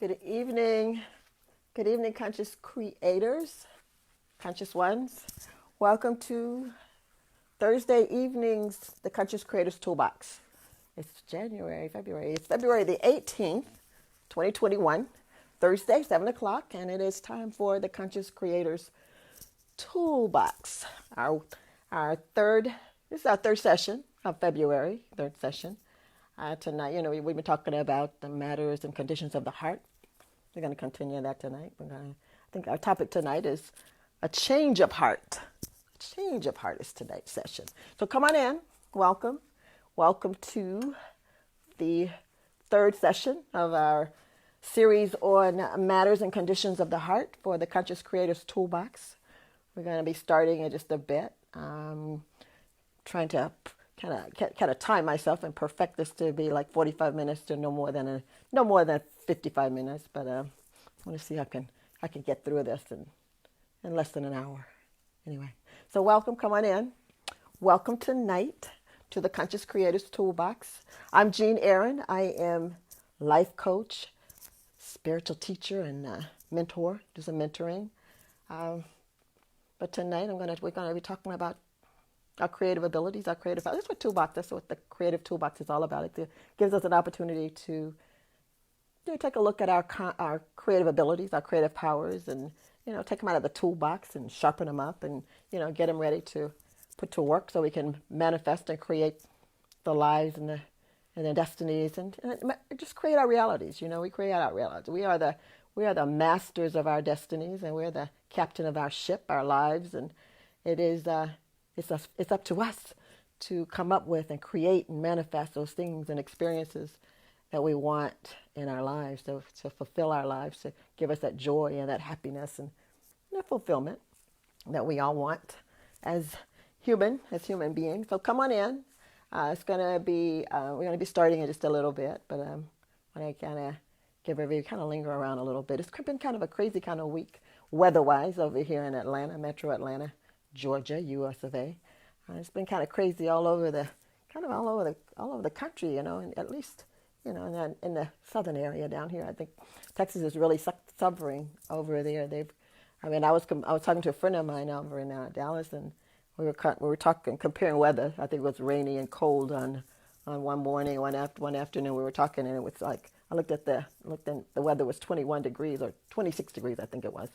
Good evening. Good evening, conscious creators, conscious ones. Welcome to Thursday evenings, the Conscious Creators Toolbox. It's February. It's February the 18th, 2021, Thursday, 7 o'clock, and it is time for the Conscious Creators Toolbox. This is our third session of February, third session. Tonight, we've been talking about the matters and conditions of the heart. We're going to continue that tonight. I think our topic tonight is a change of heart. A change of heart is tonight's session. So come on in. Welcome. Welcome to the third session of our series on matters and conditions of the heart for the Conscious Creators Toolbox. We're going to be starting in just a bit. Trying to kind of time myself and perfect this to be like 45 minutes to no more than 55 minutes. But I want to see how I can get through this in less than an hour. Anyway, so welcome. Come on in. Welcome tonight to the Conscious Creators Toolbox. I'm Jean Aaron. I am life coach, spiritual teacher, and mentor. Do some mentoring. But tonight we're going to be talking about our creative abilities, our creative powers. That's what the creative toolbox is all about. It gives us an opportunity to take a look at our creative abilities, our creative powers, and take them out of the toolbox and sharpen them up, and get them ready to put to work so we can manifest and create the lives and the destinies and just create our realities. We create our realities. We are the masters of our destinies, and we're the captain of our ship, our lives, and it is. It's up to us to come up with and create and manifest those things and experiences that we want in our lives, to fulfill our lives, to give us that joy and that happiness and that fulfillment that we all want as human beings. So come on in. We're going to be starting in just a little bit, but I want to kind of give everybody kind of linger around a little bit. It's been kind of a crazy kind of week weather-wise over here in Atlanta, Metro Atlanta, Georgia, U.S. of A. It's been kind of crazy all over the country, and at least in the southern area down here. I think Texas is really suffering over there. I was talking to a friend of mine over in Dallas, and we were talking, comparing weather. I think it was rainy and cold on one morning, one afternoon. We were talking, and it was like I looked at the weather was 21 degrees or 26 degrees, I think it was.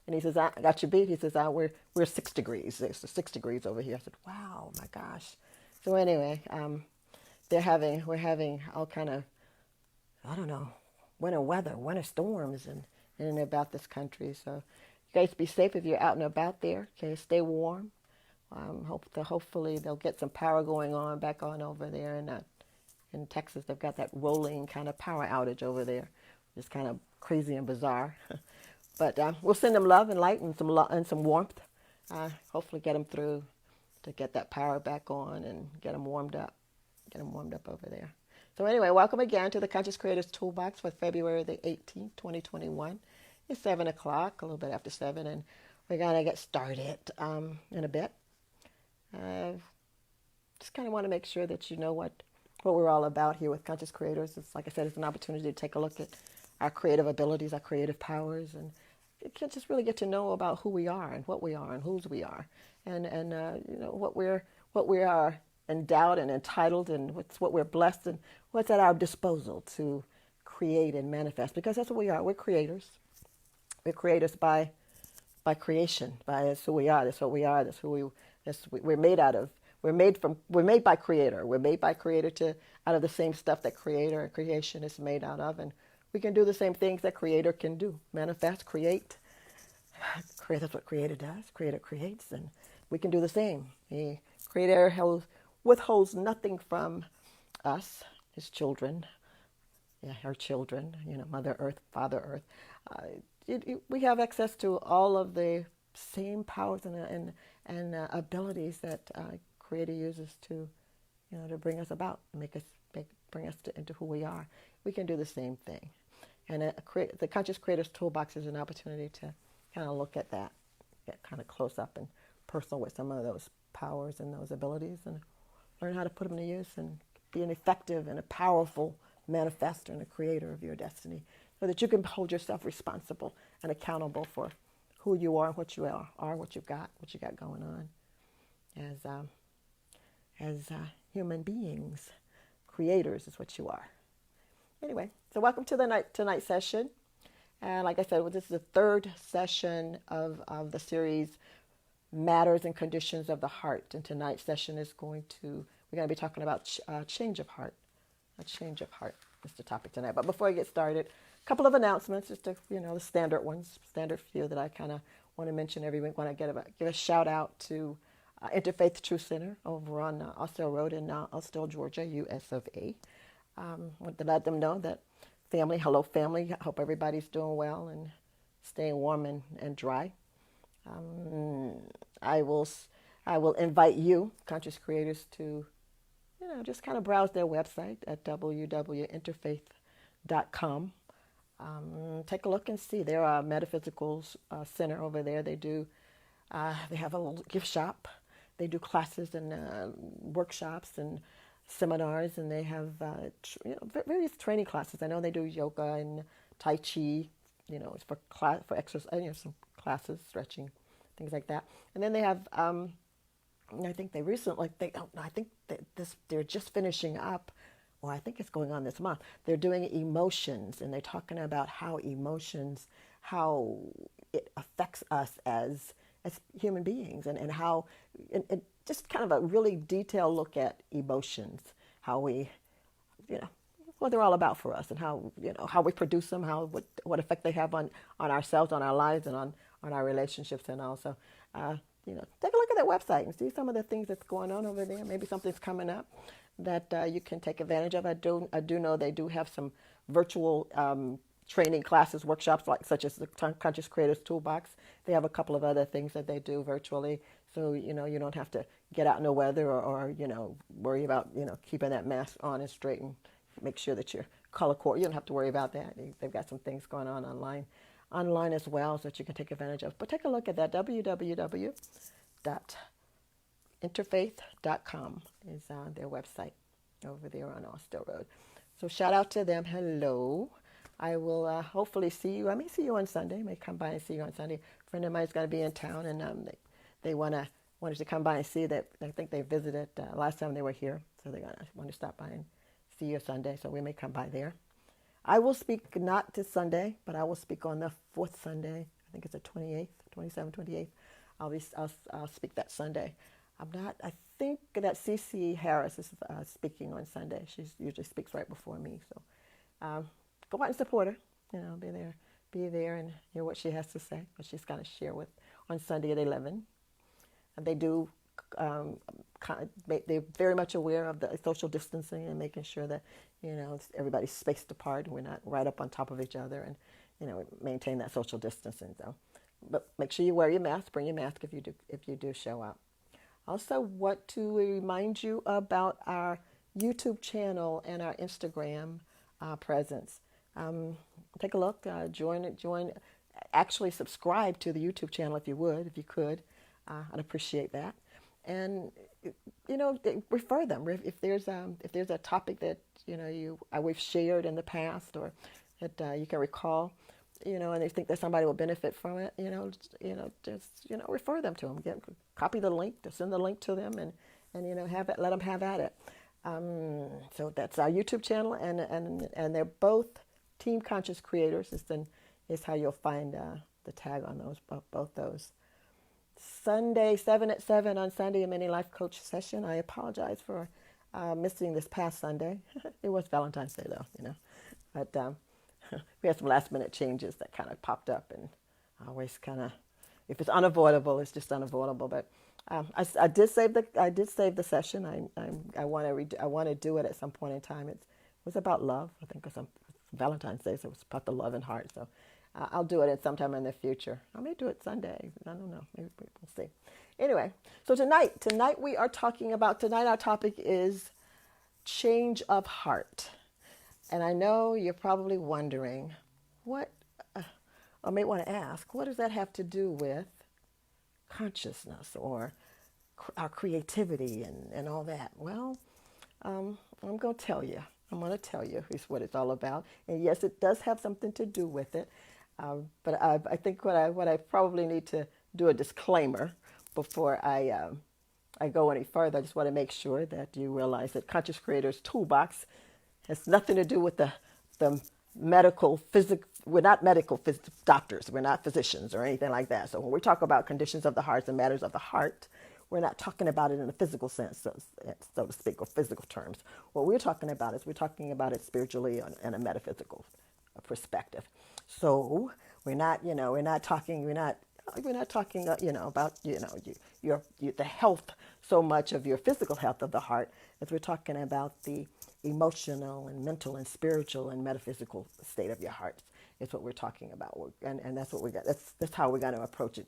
And he says, I got you beat. He says, we're 6 degrees. It's 6 degrees over here. I said, wow, my gosh. So anyway, we're having all kind of, I don't know, winter storms and about this country. So you guys be safe if you're out and about there. Okay, stay warm. Hopefully they'll get some power going on back on over there in Texas. They've got that rolling kind of power outage over there. It's kind of crazy and bizarre. But we'll send them love and light and some warmth. Hopefully get them through to get that power back on and get them warmed up over there. So anyway, welcome again to the Conscious Creators Toolbox for February the 18th, 2021. It's 7 o'clock, a little bit after 7, and we're going to get started in a bit. Just kind of want to make sure that you know what we're all about here with Conscious Creators. It's like I said, it's an opportunity to take a look at our creative abilities, our creative powers, and you can just really get to know about who we are and what we are and whose we are, and what we are endowed and entitled, and what we're blessed and what's at our disposal to create and manifest. Because that's what we are. We're creators. We're creators by creation. That's who we are. That's what we are. We're made out of. We're made by Creator. We're made by Creator out of the same stuff that Creator and creation is made out of, and we can do the same things that Creator can do. Manifest, create. That's what Creator does. Creator creates, and we can do the same. The Creator withholds nothing from us, His children, her children, Mother Earth, Father Earth. We have access to all of the same powers and abilities that Creator uses to bring us about, bring us into who we are. We can do the same thing. And the Conscious Creators Toolbox is an opportunity to kind of look at that, get kind of close up and personal with some of those powers and those abilities, and learn how to put them to use and be an effective and a powerful manifester and a creator of your destiny. so that you can hold yourself responsible and accountable for who you are, what you are, what you got going on as human beings. Creators is what you are. Anyway, so welcome to tonight's session. And like I said, this is the third session of the series, Matters and Conditions of the Heart. And tonight's session we're going to be talking about change of heart. A change of heart is the topic tonight. But before I get started, a couple of announcements, just to, the standard few that I kind of want to mention every week. Want to give a shout out to Interfaith Truth Center over on Austell Road in Austell, Georgia, US of A. Want to let them know that hello family, I hope everybody's doing well and staying warm and dry. I will invite you, conscious creators, to just kind of browse their website at www.interfaith.com. Take a look and see. They're a metaphysical center over there. They have a little gift shop. They do classes and workshops and seminars, and they have various training classes. I know they do yoga and Tai Chi. It's for exercise. Some classes, stretching, things like that. And then they have. I think they're just finishing up, or I think it's going on this month. They're doing emotions, and they're talking about how it affects us as human beings, and how and just kind of a really detailed look at emotions, how we, what they're all about for us, and how we produce them, what effect they have on ourselves, on our lives, and on our relationships, and also. Take a look at that website and see some of the things that's going on over there. Maybe something's coming up that you can take advantage of. I do know they do have some virtual training classes, workshops, such as the Conscious Creators TOOLBOX. They have a couple of other things that they do virtually, so you don't have to get out in the weather or worry about keeping that mask on and straight, and make sure that you're color coordinated. You don't have to worry about that. They've got some things going on online as well, so that you can take advantage of. But take a look at that. www.interfaith.com is their website over there on Austell Road. So shout out to them. Hello. I will hopefully see you. I may see you on Sunday. I may come by and see you on Sunday. A friend of mine is going to be in town, and they wanted to come by and see that. I think they visited last time they were here, so they're going to want to stop by and see you Sunday. So we may come by there. I will speak not this Sunday, but I will speak on the fourth Sunday. I think it's the 28th, 27th, 28th. I'll speak that Sunday. I think that CC Harris is speaking on Sunday. She usually speaks right before me. So go out and support her. Be there and hear what she has to say, what she's going to share on Sunday at 11. And they do. They're very much aware of the social distancing and making sure that everybody's spaced apart and we're not right up on top of each other, and maintain that social distancing. So, but make sure you wear your mask. Bring your mask if you do show up. Also, want to remind you about our YouTube channel and our Instagram presence. Take a look. Join. Actually, subscribe to the YouTube channel if you could. I'd appreciate that. And refer them if there's a topic that we've shared in the past, or that you can recall, and they think that somebody will benefit from it, just refer them to them. Copy the link, send the link to them, and let them have at it. So that's our YouTube channel, and they're both Team Conscious Creators. Is how you'll find the tag on both those. Sunday, 7 at 7 on Sunday, a mini life coach session. I apologize for missing this past Sunday. It was Valentine's Day, though, But we had some last minute changes that kind of popped up, and I always kind of, if it's unavoidable, it's just unavoidable. But I did save the session. I want to do it at some point in time. It was about love. I think it's Valentine's Day, so it was about the love and heart. So. I'll do it sometime in the future. I may do it Sunday. I don't know. Maybe we'll see. Anyway, so tonight we are talking about, our topic is change of heart. And I know you're probably wondering, or may want to ask, what does that have to do with consciousness or our creativity and all that? Well, I'm going to tell you. I'm going to tell you is what it's all about. And yes, it does have something to do with it. But I think what I probably need to do a disclaimer before I go any further. I just want to make sure that you realize that Conscious Creators Toolbox has nothing to do with the medical physics. We're not medical doctors. We're not physicians or anything like that. So when we talk about conditions of the heart and matters of the heart, we're not talking about it in a physical sense, so to speak, or physical terms. What we're talking about is we're talking about it spiritually and a metaphysical perspective. So we're not talking, about, the health so much of your physical health of the heart as we're talking about the emotional and mental and spiritual and metaphysical state of your heart. Is what we're talking about, and that's what we got. That's how we're going to approach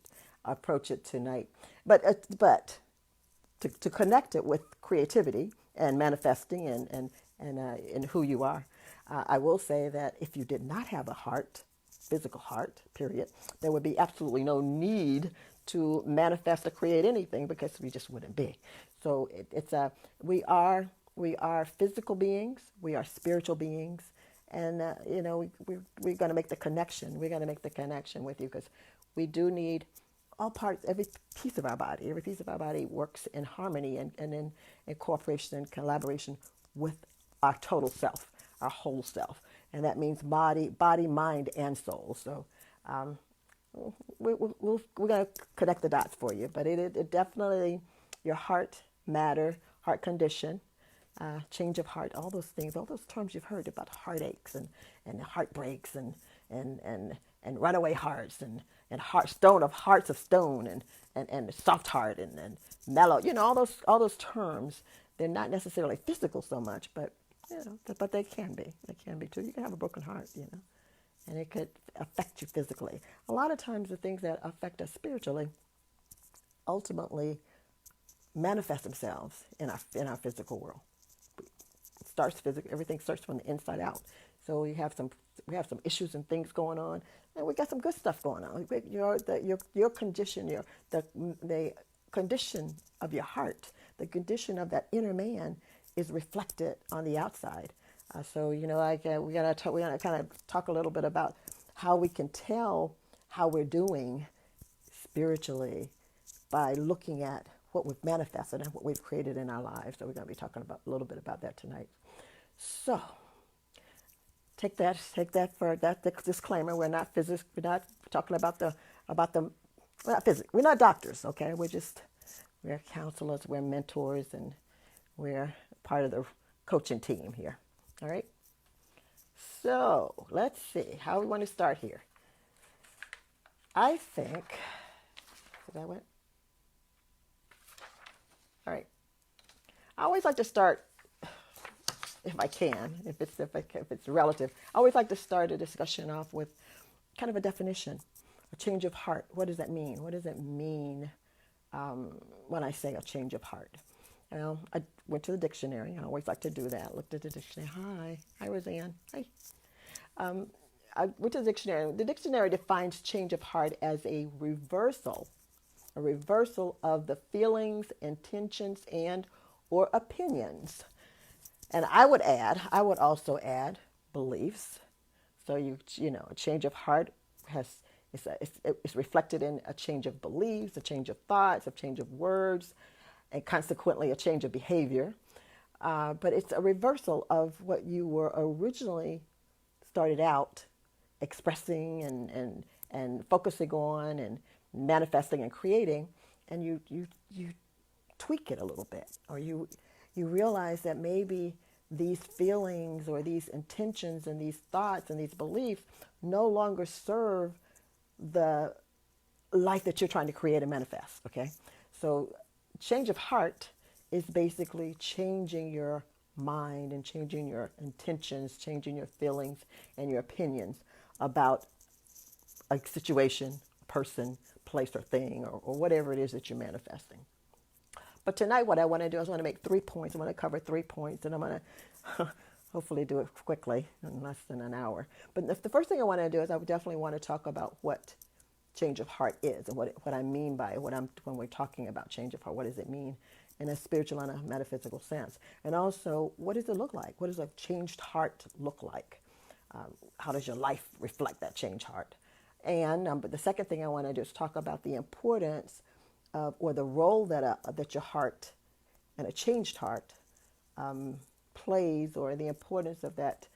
it tonight. But to connect it with creativity and manifesting and who you are, I will say that if you did not have a heart, physical heart, period, there would be absolutely no need to manifest or create anything because we just wouldn't be. So we are physical beings, we are spiritual beings, and we're going to make the connection. We're going to make the connection with you because we do need all parts, every piece of our body. Every piece of our body works in harmony and in cooperation and collaboration with our total self, our whole self, and that means body, mind, and soul. So we're going to connect the dots for you, but it definitely, your heart matter, heart condition, change of heart, all those things, all those terms you've heard about heartaches and heartbreaks and runaway hearts and hearts of stone and soft heart and mellow, all those terms. They're not necessarily physical so much, but but they can be. They can be too. You can have a broken heart, and it could affect you physically. A lot of times the things that affect us spiritually ultimately manifest themselves in our physical world. Starts physical. Everything starts from the inside out. So we have some issues and things going on, and we got some good stuff going on. Your condition, the condition of your heart, the condition of that inner man is reflected on the outside. So we gotta kind of talk a little bit about how we can tell how we're doing spiritually by looking at what we've manifested and what we've created in our lives. So we're going to be talking about a little bit about that tonight. So take that for that disclaimer. We're not physics. We're not talking about the we're not physics. We're not doctors. Okay, we're counselors. We're mentors, and we're part of the coaching team here. All right. So let's see how we want to start here. I think that went. All right. I always like to start, if I can, if it's relative. I always like to start a discussion off with kind of a definition, a change of heart. What does that mean? What does it mean when I say a change of heart? I went to the dictionary. I always like to do that. Looked at the dictionary. Hi, Roseanne. Hi. I went to the dictionary. The dictionary defines change of heart as a reversal of the feelings, intentions, and or opinions. And I would also add beliefs. So a change of heart it's reflected in a change of beliefs, a change of thoughts, a change of words, and consequently a change of behavior. But it's a reversal of what you were originally started out expressing and focusing on and manifesting and creating, and you tweak it a little bit, or you realize that maybe these feelings or these intentions and these thoughts and these beliefs no longer serve the life that you're trying to create and manifest. Okay, so change of heart is basically changing your mind and changing your intentions, changing your feelings and your opinions about a situation, person, place, or thing, or whatever it is that you're manifesting. But tonight what I want to do is I want to make 3 points. I want to cover 3 points, and I'm going to hopefully do it quickly, in less than an hour. But the first thing I want to do is I would definitely want to talk about what change of heart is and what I mean by when we're talking about change of heart. What does it mean? in a spiritual and a metaphysical sense. And also, what does it look like? What does a changed heart look like? How does your life reflect that changed heart? And but the second thing I want to do is talk about the importance of, or the role that your heart and a changed heart plays, or the importance of that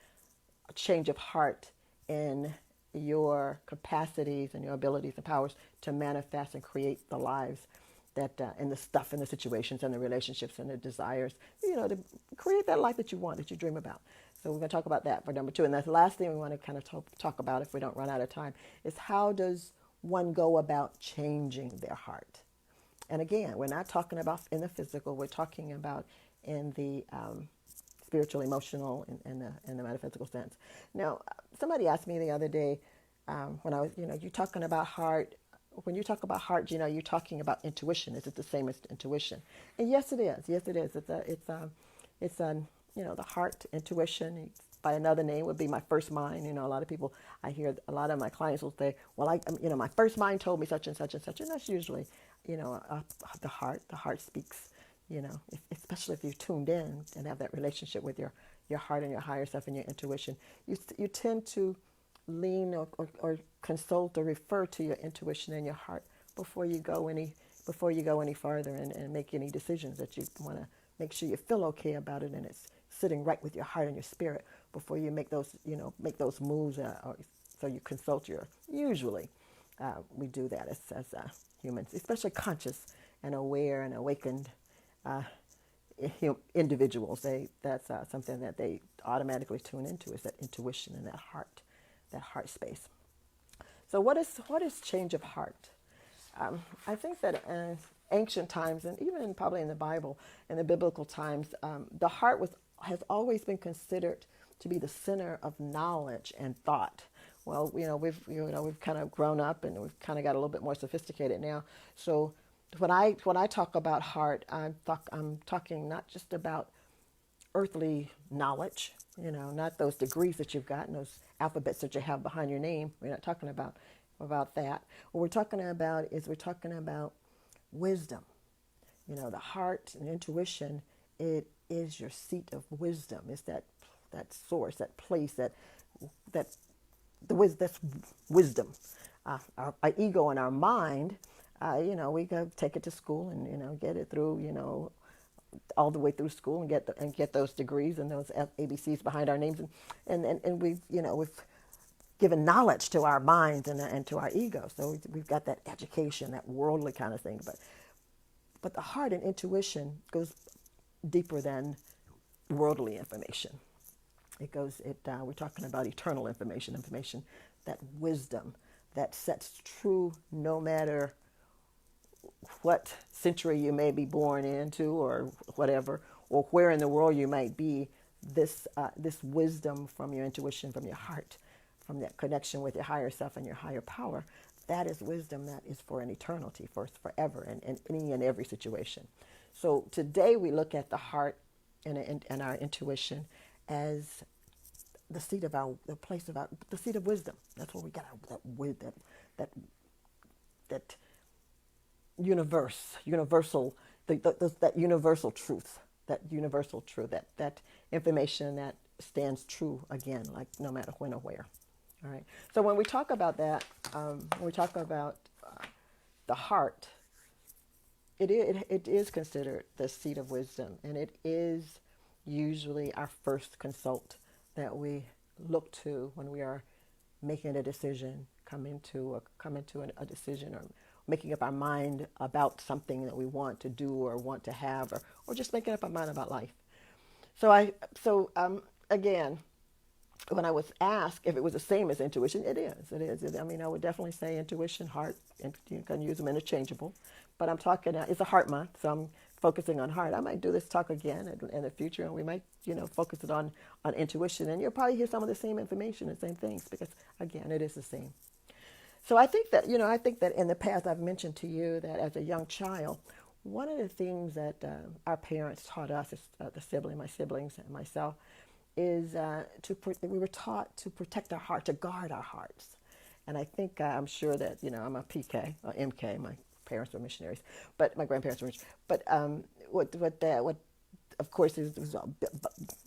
change of heart in your capacities and your abilities and powers to manifest and create the lives that and the stuff and the situations and the relationships and the desires, to create that life that you want, that you dream about. So we're going to talk about that for number 2. And that's the last thing we want to kind of talk about, if we don't run out of time, is how does one go about changing their heart? And again, we're not talking about in the physical. We're talking about in the spiritual, emotional, and the metaphysical sense. Now, somebody asked me the other day when I was, you talking about heart. When you talk about heart, you're talking about intuition. Is it the same as intuition? And yes, it is. Yes, it is. It's the heart, intuition. By another name would be my first mind. A lot of people, I hear a lot of my clients will say, well, my first mind told me such and such and such. And that's usually, the heart. The heart speaks, especially if you're tuned in and have that relationship with your heart and your higher self and your intuition. You tend to lean or consult or refer to your intuition and your heart before you go any farther and make any decisions that you want to make sure you feel okay about it, and it's sitting right with your heart and your spirit before you make those moves. So you consult usually we do that as humans, especially conscious and aware and awakened individuals. That's something that they automatically tune into, is that intuition and that heart space. So what is change of heart? I think that in ancient times, and even probably in the Bible, in the biblical times, the heart has always been considered to be the center of knowledge and thought. Well, we've kind of grown up and we've kind of got a little bit more sophisticated now. So when I talk about heart, I'm talking not just about earthly knowledge, not those degrees that you've got and those alphabets that you have behind your name. We're not talking about that. What we're talking about is wisdom. The heart and intuition, it is your seat of wisdom. It's that source, that place, that's wisdom. Our ego and our mind, we go take it to school and get it through, all the way through school and get those degrees and those ABCs behind our names, and we've given knowledge to our minds and to our ego. So we've got that education, that worldly kind of thing. But the heart and intuition goes deeper than worldly information. We're talking about eternal information, that wisdom that sets true no matter what century you may be born into or whatever, or where in the world you might be. This wisdom from your intuition, from your heart, from that connection with your higher self and your higher power, that is wisdom that is for an eternity, for forever, in any and every situation. So today we look at the heart and our intuition as the seat of the seat of wisdom. That's where we got that universal, that universal truth, that information that stands true again, like no matter when or where. All right. So when we talk about that, when we talk about the heart, it is considered the seat of wisdom, and it is usually our first consult that we look to when we are making a decision, come into a decision, or making up our mind about something that we want to do or want to have, or just making up our mind about life. So again, when I was asked if it was the same as intuition, it is. I mean, I would definitely say intuition, heart, and you can use them interchangeable. But I'm talking, it's a heart month, so I'm focusing on heart. I might do this talk again in the future, and we might, focus it on intuition. And you'll probably hear some of the same information and same things because, again, it is the same. So I think that, in the past I've mentioned to you that as a young child, one of the things that our parents taught us, my siblings and myself, is we were taught to protect our heart, to guard our hearts. And I think, I'm sure that, I'm a PK, or MK, my parents were missionaries, but my grandparents were missionaries. But what of course is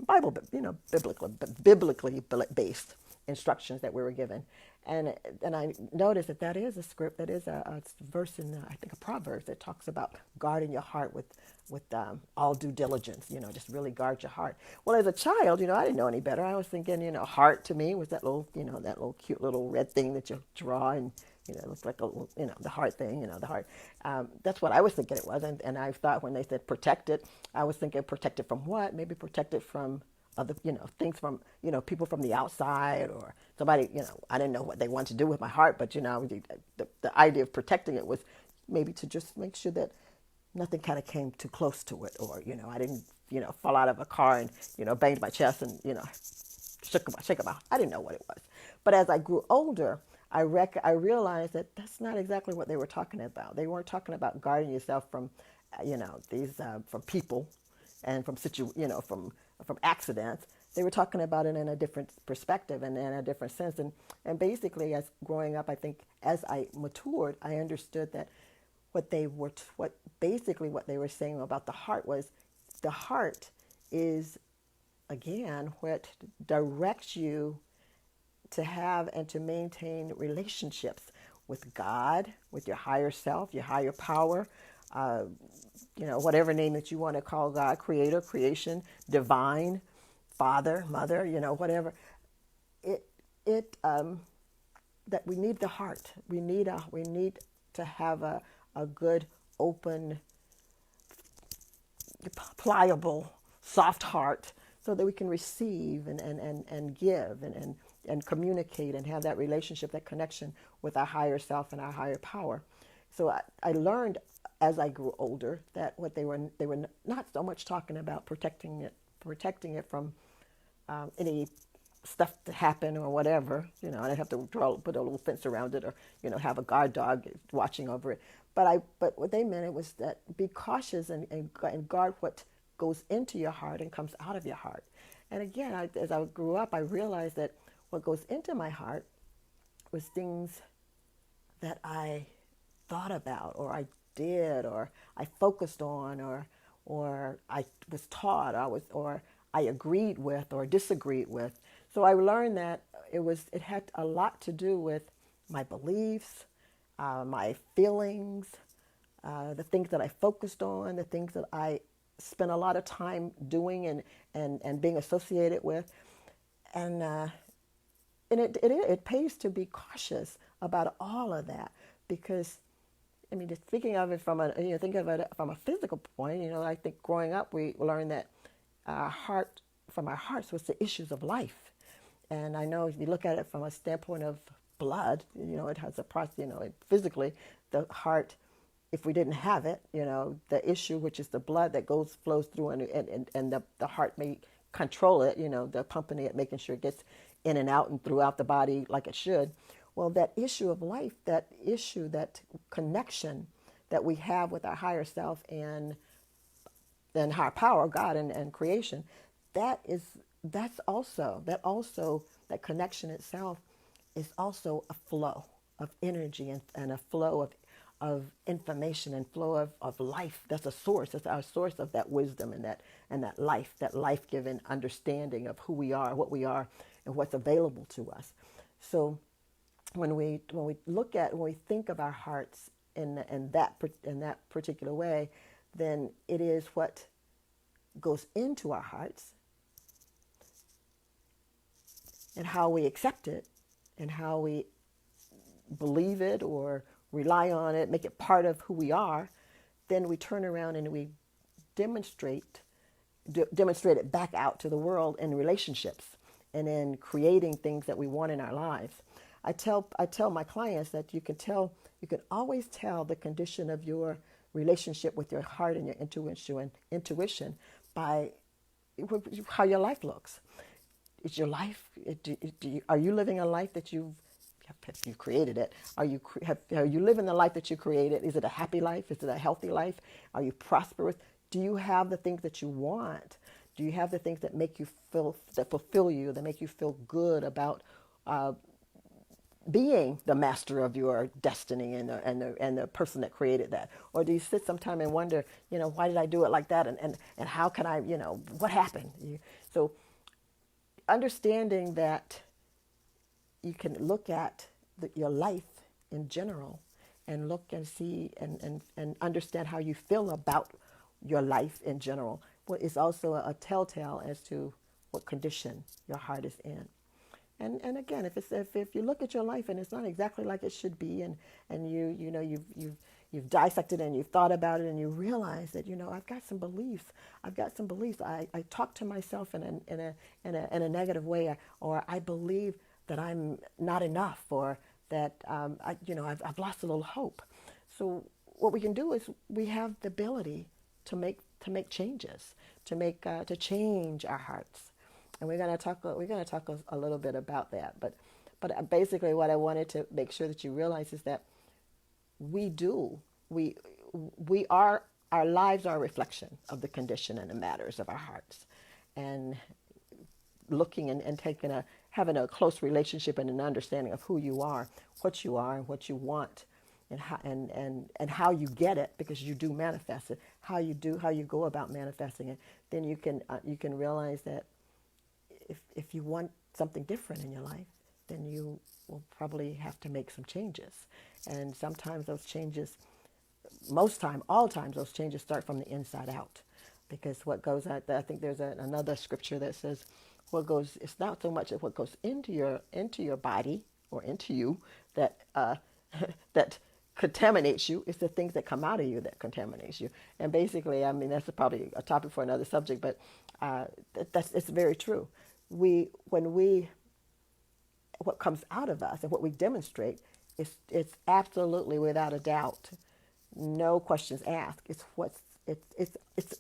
Bible, biblically based instructions that we were given, and I noticed that is a script, that is a verse in I think a Proverbs that talks about guarding your heart with all due diligence. Just really guard your heart. Well, as a child, I didn't know any better. I was thinking, heart to me was that little, that little cute little red thing that you draw and. It looks like a little, the heart thing, the heart. That's what I was thinking it was. And I thought when they said protected, I was thinking protected from what? Maybe protected from other, things from, people from the outside or somebody, I didn't know what they wanted to do with my heart. But, the idea of protecting it was maybe to just make sure that nothing kind of came too close to it. Or, I didn't, fall out of a car and, banged my chest and, shake my, I didn't know what it was. But as I grew older, I realized that that's not exactly what they were talking about. They weren't talking about guarding yourself from, these from people, and from from accidents. They were talking about it in a different perspective and in a different sense. And basically, as growing up, I think as I matured, I understood that what they were saying about the heart was the heart is again what directs you to have and to maintain relationships with God, with your higher self, your higher power, whatever name that you want to call God, creator, creation, divine, father, mother, whatever. That we need the heart. We need to have a good, open, pliable, soft heart so that we can receive and give and communicate and have that relationship, that connection with our higher self and our higher power. So I learned as I grew older that what they were not so much talking about protecting it from any stuff to happen or whatever. I didn't have to put a little fence around it or have a guard dog watching over it. But what they meant it was that be cautious and guard what goes into your heart and comes out of your heart. And again, as I grew up, I realized that what goes into my heart was things that I thought about or I did or I focused on or I was taught or I agreed with or disagreed with. So I learned that it had a lot to do with my beliefs, my feelings, the things that I focused on, the things that I spent a lot of time doing and being associated with. And it pays to be cautious about all of that because, just thinking of it from a physical point, I think growing up we learned that from our hearts was the issues of life. And I know if you look at it from a standpoint of blood, it has a process, physically, the heart, if we didn't have it, the issue, which is the blood that flows through and the heart may control it, the pumping it, making sure it gets in and out and throughout the body like it should. Well, that issue of life, that connection that we have with our higher self and higher power, God and creation, that connection itself is also a flow of energy and a flow of information and flow of life. That's a source. That's our source of that wisdom and that life-giving understanding of who we are, what we are, and what's available to us. So when we think of our hearts in that particular way, then it is what goes into our hearts and how we accept it and how we believe it or rely on it, make it part of who we are. Then we turn around and we demonstrate it back out to the world in relationships and in creating things that we want in our lives. I tell my clients that you can always tell the condition of your relationship with your heart and your intuition by how your life looks. Is your life? Are you living a life that you've created it? Are you living the life that you created? Is it a happy life? Is it a healthy life? Are you prosperous? Do you have the things that you want? Do you have the things that make you that fulfill you, that make you feel good about being the master of your destiny and the person that created that? Or do you sit sometime and wonder, why did I do it like that? And how can I, what happened? So understanding that you can look at your life in general and look and see and understand how you feel about your life in general, well, is also a telltale as to what condition your heart is in. And again, if you look at your life and it's not exactly like it should be, and you've dissected and you've thought about it and you realize that I've got some beliefs. I talk to myself in a negative way, or I believe that I'm not enough, or that I've lost a little hope. So what we can do is we have the ability to make changes, to change our hearts. And we're gonna talk a little bit about that. But basically, what I wanted to make sure that you realize is that we do we we are our lives are a reflection of the condition and the matters of our hearts, and looking and having a close relationship and an understanding of who you are, and what you want, and how you get it, because you do manifest it. How you go about manifesting it. Then you can realize that if you want something different in your life, then you will probably have to make some changes. And sometimes those changes, all times, those changes start from the inside out. Because what goes out, I think there's another scripture that says, it's not so much what goes into your body or into you that that contaminates you. It's the things that come out of you that contaminates you. And basically, I mean, that's probably a topic for another subject, but it's very true. What comes out of us and what we demonstrate it's absolutely, without a doubt, no questions asked. It's what's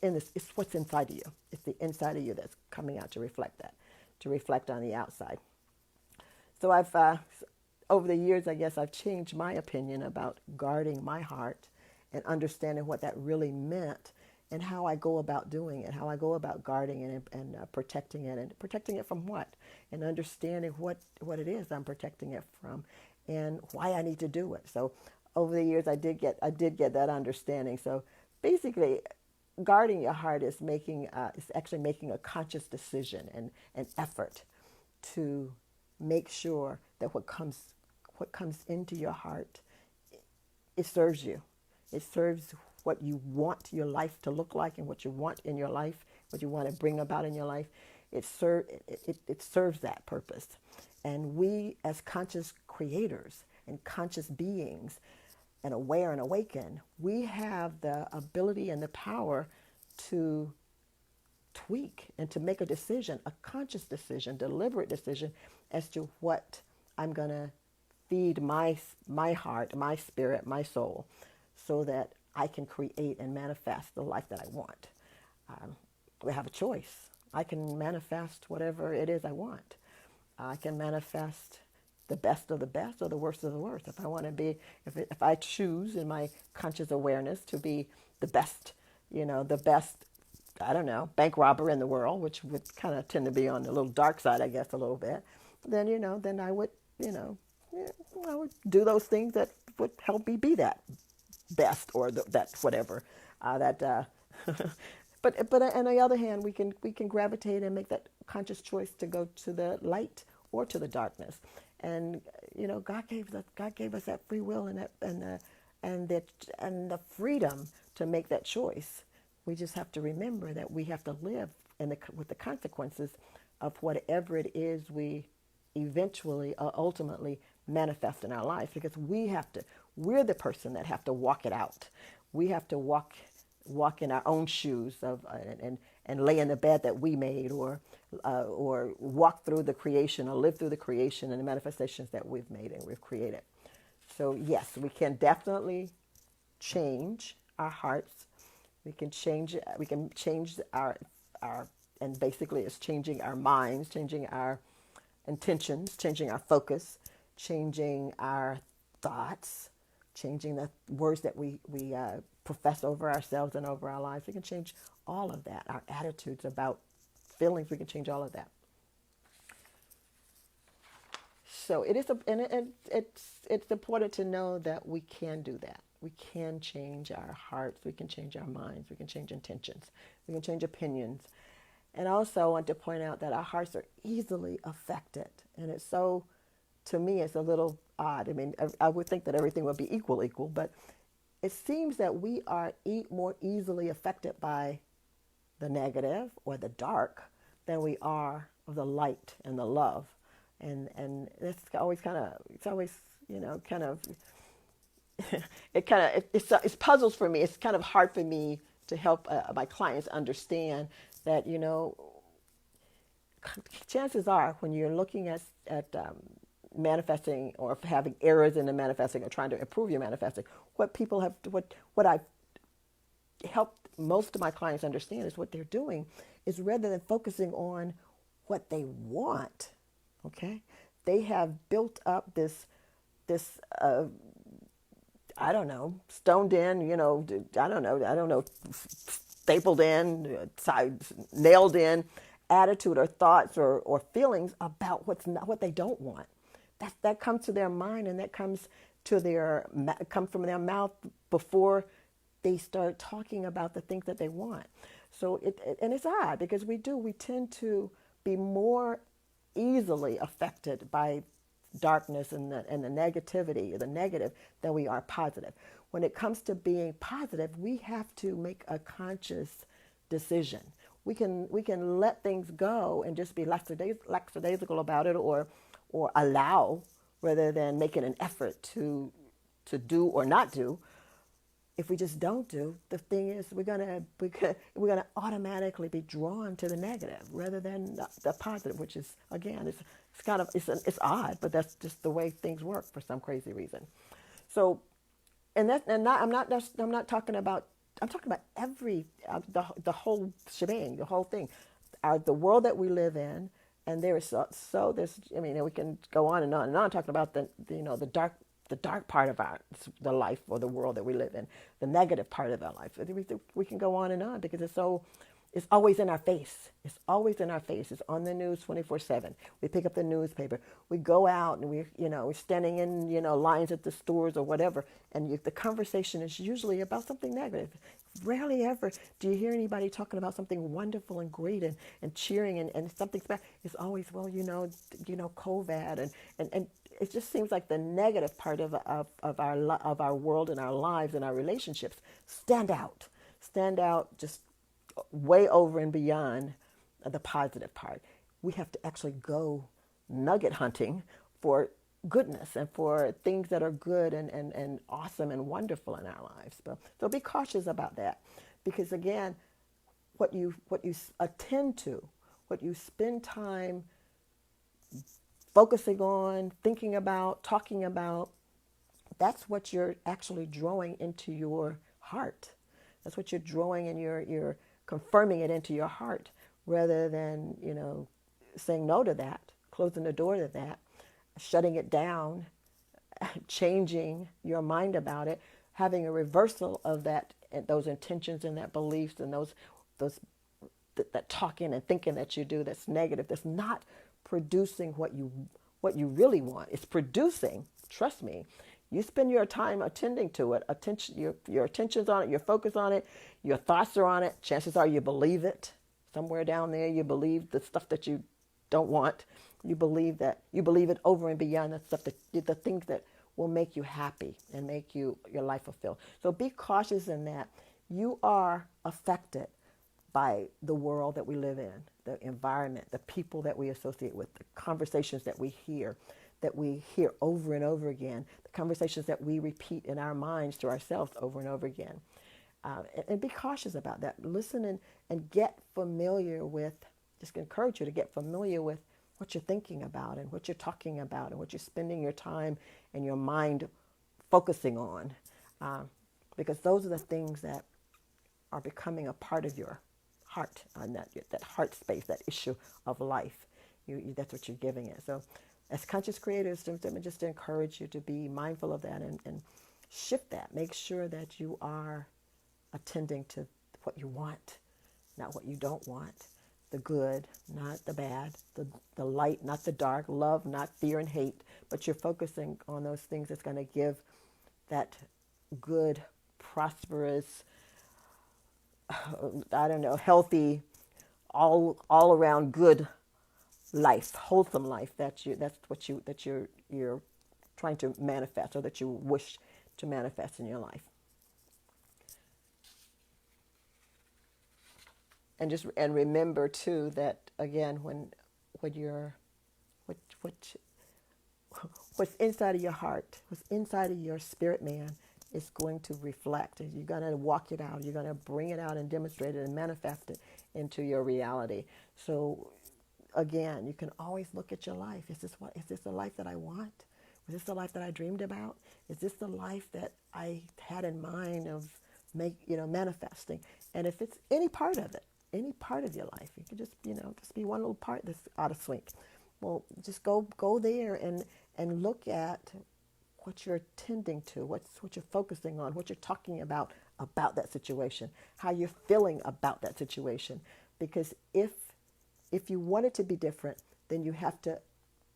inside of you. It's the inside of you that's coming out to reflect that, to reflect on the outside. So I've over the years, I guess I've changed my opinion about guarding my heart and understanding what that really meant, and how I go about doing it, how I go about guarding it and protecting it. And protecting it from what? And understanding what it is I'm protecting it from and why I need to do it. So over the years, I did get that understanding. So basically, guarding your heart is actually making a conscious decision and an effort to make sure that what comes into your heart, it serves you. It serves what you want your life to look like, and what you want in your life, what you want to bring about in your life. It serves that purpose. And we, as conscious creators and conscious beings and aware and awakened, we have the ability and the power to tweak and to make a decision, a conscious decision, deliberate decision, as to what I'm going to feed my heart, my spirit, my soul, so that I can create and manifest the life that I want. We have a choice. I can manifest whatever it is I want. I can manifest the best of the best or the worst of the worst. If I want to be, if I choose in my conscious awareness to be the best, the best, I don't know, bank robber in the world, which would kind of tend to be on the little dark side, I guess, a little bit, then, then I would, I would do those things that would help me be that best, or that whatever but on the other hand, we can gravitate and make that conscious choice to go to the light or to the darkness. And God gave us that free will and the freedom to make that choice. We just have to remember that we have to live with the consequences of whatever it is we eventually ultimately manifest in our life, because we're the person that have to walk it out. We have to walk in our own shoes and lay in the bed that we made, or walk through the creation, or live through the creation and the manifestations that we've made and we've created. So yes, we can definitely change our hearts. We can change our and basically it's changing our minds, changing our intentions, changing our focus, changing our thoughts, changing the words that we profess over ourselves and over our lives. We can change all of that. Our attitudes about feelings, we can change all of that. So it is, it's important to know that we can do that. We can change our hearts. We can change our minds. We can change intentions. We can change opinions. And also, I want to point out that our hearts are easily affected, and it's so, to me, it's a little odd. I mean, I would think that everything would be equal, but it seems that we are more easily affected by the negative or the dark than we are of the light and the love. And it's always kind of, it's always, kind of, it puzzles for me. It's kind of hard for me to help my clients understand that, chances are when you're looking at manifesting or having errors in the manifesting or trying to improve your manifesting, what I've helped most of my clients understand is what they're doing is rather than focusing on what they want, okay, they have built up this I don't know, stoned in, I don't know, stapled in, nailed in attitude or thoughts or feelings about what they don't want. That comes to their mind, and that comes from their mouth before they start talking about the things that they want. So and it's odd because we tend to be more easily affected by darkness and the negativity, the negative, than we are positive. When it comes to being positive, we have to make a conscious decision. We can let things go and just be lackadaisical about it, or allow, rather than making an effort to do or not do. If we just don't do, the thing is we're gonna automatically be drawn to the negative rather than the positive, which is, again, it's odd, but that's just the way things work for some crazy reason. So, I'm not talking about, I'm talking about the whole shebang, the whole thing, the world that we live in, and there is there's, I mean, we can go on and on talking about the dark part of the life or the world that we live in, the negative part of our life. We can go on and on because it's always in our face. It's always in our face. It's on the news 24/7. We pick up the newspaper. We go out and we're standing in, lines at the stores or whatever. And the conversation is usually about something negative. Rarely ever do you hear anybody talking about something wonderful and great and cheering and something's bad. It's always, well, COVID and it just seems like the negative part of our world and our lives and our relationships stand out just way over and beyond the positive part. We have to actually go nugget hunting for goodness and for things that are good and awesome and wonderful in our lives. So be cautious about that, because again, what you attend to, what you spend time focusing on, thinking about, talking about, that's what you're actually drawing into your heart. That's what you're drawing, and you're confirming it into your heart, rather than, saying no to that, closing the door to that, shutting it down, changing your mind about it, having a reversal of those intentions and that beliefs and that talking and thinking that you do that's negative, that's not producing what you really want. It's producing, trust me, you spend your time attending to it, your attention's on it, your focus on it, your thoughts are on it, chances are you believe it. Somewhere down there you believe the stuff that you don't want. You believe it over and beyond the things that will make you happy and make your life fulfilled. So be cautious in that. You are affected by the world that we live in, the environment, the people that we associate with, the conversations that we hear over and over again, the conversations that we repeat in our minds to ourselves over and over again. And be cautious about that. Listen and get familiar with, just encourage you to get familiar with what you're thinking about and what you're talking about and what you're spending your time and your mind focusing on. Because those are the things that are becoming a part of your heart, on that heart space, that issue of life. That's what you're giving it. So as conscious creators, just to encourage you to be mindful of that and shift that. Make sure that you are attending to what you want, not what you don't want. the good, not the bad, the light, not the dark, love, not fear and hate, but you're focusing on those things that's going to give that good, prosperous, I don't know, healthy, all around good life, wholesome life that you're trying to manifest, or that you wish to manifest in your life. And remember too that again, when you're what what what's inside of your heart, what's inside of your spirit man is going to reflect. You're going to walk it out. You're going to bring it out and demonstrate it and manifest it into your reality. So again, you can always look at your life. Is this the life that I want? Was this the life that I dreamed about? Is this the life that I had in mind of manifesting? And if it's any part of it, any part of your life, you can just be one little part that's out of sync. Well, just go there and look at what you're tending to, what you're focusing on, what you're talking about that situation, how you're feeling about that situation. Because if you want it to be different, then you have to,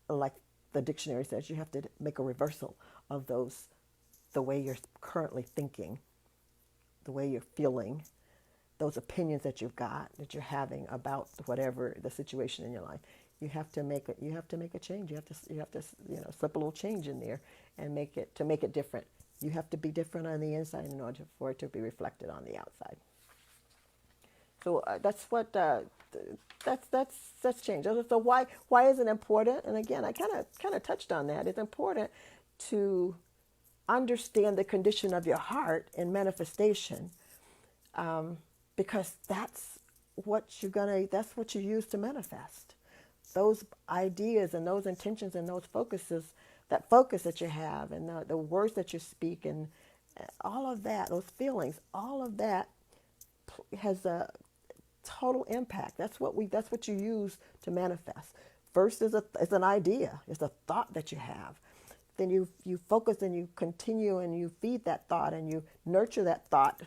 like the dictionary says, you have to make a reversal of the way you're currently thinking, the way you're feeling, those opinions that you're having about whatever the situation in your life. You have to make a change. You have to slip a little change in there and make it different. You have to be different on the inside in order for it to be reflected on the outside. So that's change. So why is it important? And again, I kind of touched on that. It's important to understand the condition of your heart in manifestation, because that's what you use to manifest. Those ideas and those intentions and those that focus that you have, and the words that you speak, and all of that, those feelings, all of that has a total impact. That's what you use to manifest. First is an idea, it's a thought that you have. Then you focus and you continue and you feed that thought and you nurture that thought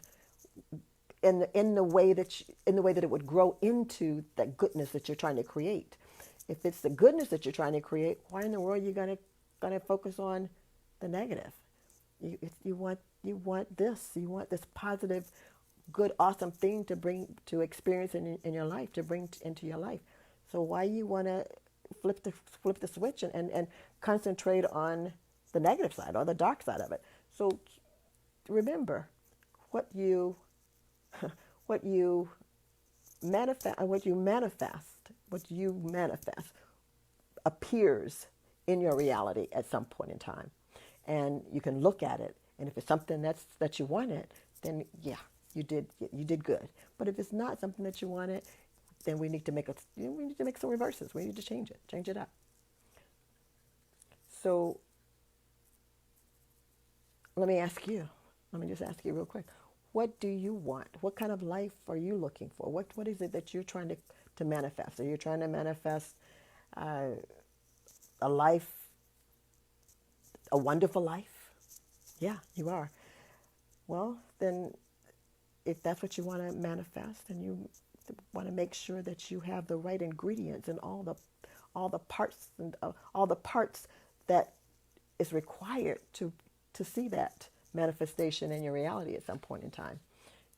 in the way that it would grow into that goodness that you're trying to create. If it's the goodness that you're trying to create, why in the world are you gonna focus on the negative? You want this positive, good, awesome thing to experience in your life, to bring into your life. So why you want to flip the switch and concentrate on the negative side or the dark side of it? So remember, what you manifest appears in your reality at some point in time, and you can look at it. And if it's something that you wanted, then yeah, you did good. But if it's not something that you wanted, then we need to make some reverses. We need to change it up. So let me just ask you real quick. What do you want? What kind of life are you looking for? What is it that you're trying to manifest? Are you trying to manifest a life, a wonderful life? Yeah, you are. Well, then if that's what you want to manifest, then you want to make sure that you have the right ingredients and all the parts that is required to see that manifestation in your reality at some point in time.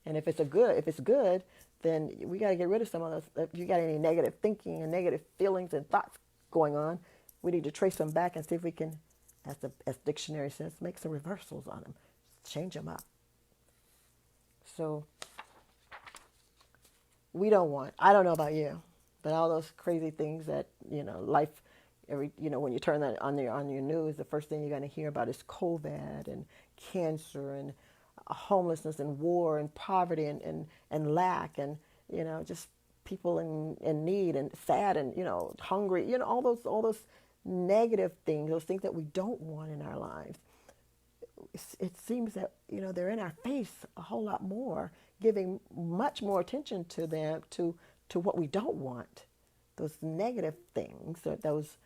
And if it's good, then we got to get rid of some of those. If you got any negative thinking and negative feelings and thoughts going on, we need to trace them back and see if we can, as the dictionary says, make some reversals on them, change them up. So I don't know about you, but all those crazy things that, life, when you turn that on your news, the first thing you're going to hear about is COVID and cancer and homelessness and war and poverty and lack and, just people in need and sad and, hungry, all those negative things, those things that we don't want in our lives. It seems that, they're in our face a whole lot more, giving much more attention to them, to what we don't want, those negative things, those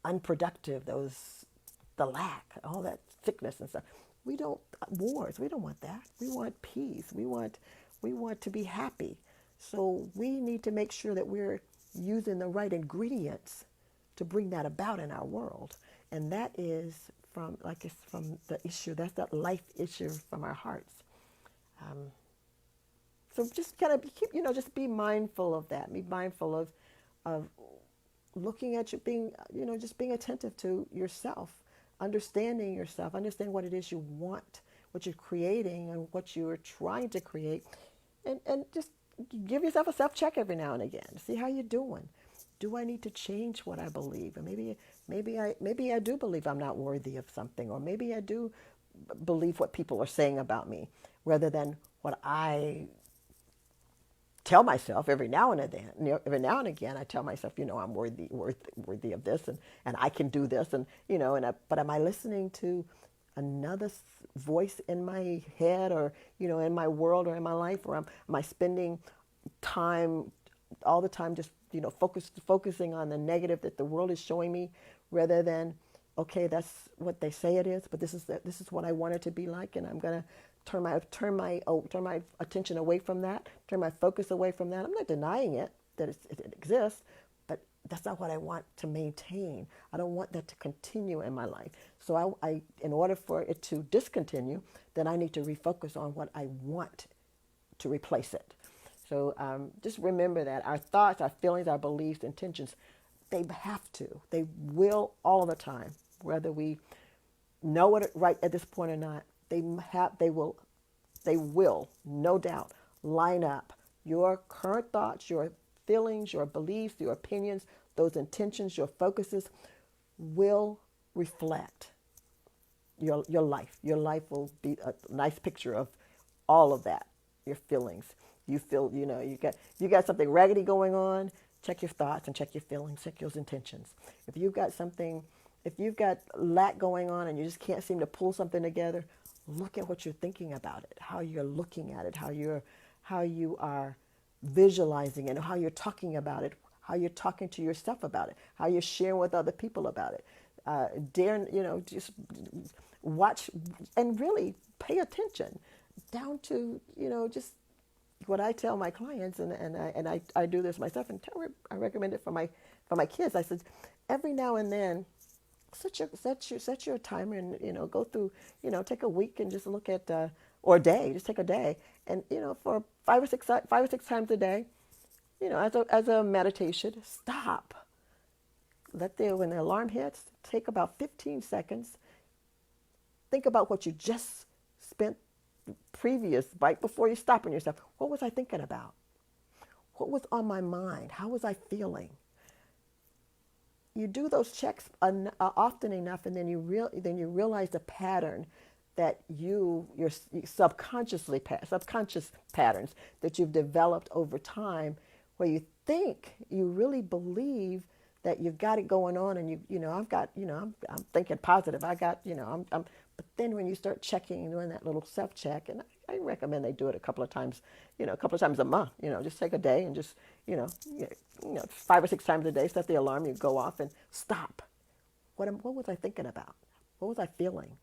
unproductive, the lack, all that sickness and stuff. We don't want that. We want peace. We want to be happy. So we need to make sure that we're using the right ingredients to bring that about in our world. And that is from, like, it's from the issue, that's that life issue from our hearts. Um, so just kind of keep, just be mindful of that. Be mindful of looking at you, being, just being attentive to yourself, understanding yourself, understand what it is you want, what you're creating and what you're trying to create. And just give yourself a self-check every now and again. See how you're doing. Do I need to change what I believe? And maybe I do believe I'm not worthy of something, or maybe I do believe what people are saying about me, rather than what I tell myself every now and then. Every now and again, I tell myself, I'm worthy of this, and I can do this, but am I listening to another voice in my head, or in my world, or in my life, or am I spending time all the time just focusing on the negative that the world is showing me, rather than, okay, that's what they say it is, but this is what I want it to be like, and I'm gonna turn my attention away from that, turn my focus away from that. I'm not denying it that it exists, but that's not what I want to maintain. I don't want that to continue in my life. So I in order for it to discontinue, then I need to refocus on what I want to replace it. So just remember that our thoughts, our feelings, our beliefs, intentions, they will all the time, whether we know it right at this point or not. They will, no doubt, line up. Your current thoughts, your feelings, your beliefs, your opinions, those intentions, your focuses will reflect your life. Your life will be a nice picture of all of that, your feelings. You feel, you got something raggedy going on, check your thoughts and check your feelings, check your intentions. If you've got lack going on and you just can't seem to pull something together, look at what you're thinking about it, how you're looking at it, how you are visualizing it, how you're talking about it, how you're talking to yourself about it, how you're sharing with other people about it. Just watch and really pay attention down to, just what I tell my clients, and I do this myself, and I recommend it for my kids. I said, every now and then, set your timer, and go through, take a week and just look at, or a day, just take a day, and for five or six times a day, as a meditation, stop. When the alarm hits, take about 15 seconds. Think about what you just spent right before you stop on yourself. What was I thinking about? What was on my mind? How was I feeling? You do those checks often enough, and then you realize the pattern that your subconscious patterns that you've developed over time, where you think you really believe that you've got it going on, and I'm thinking positive. But then when you start checking and doing that little self-check, and I recommend they do it a couple of times a month, just take a day and just, 5 or 6 times a day, set the alarm, you go off and stop. What was I thinking about? What was I feeling?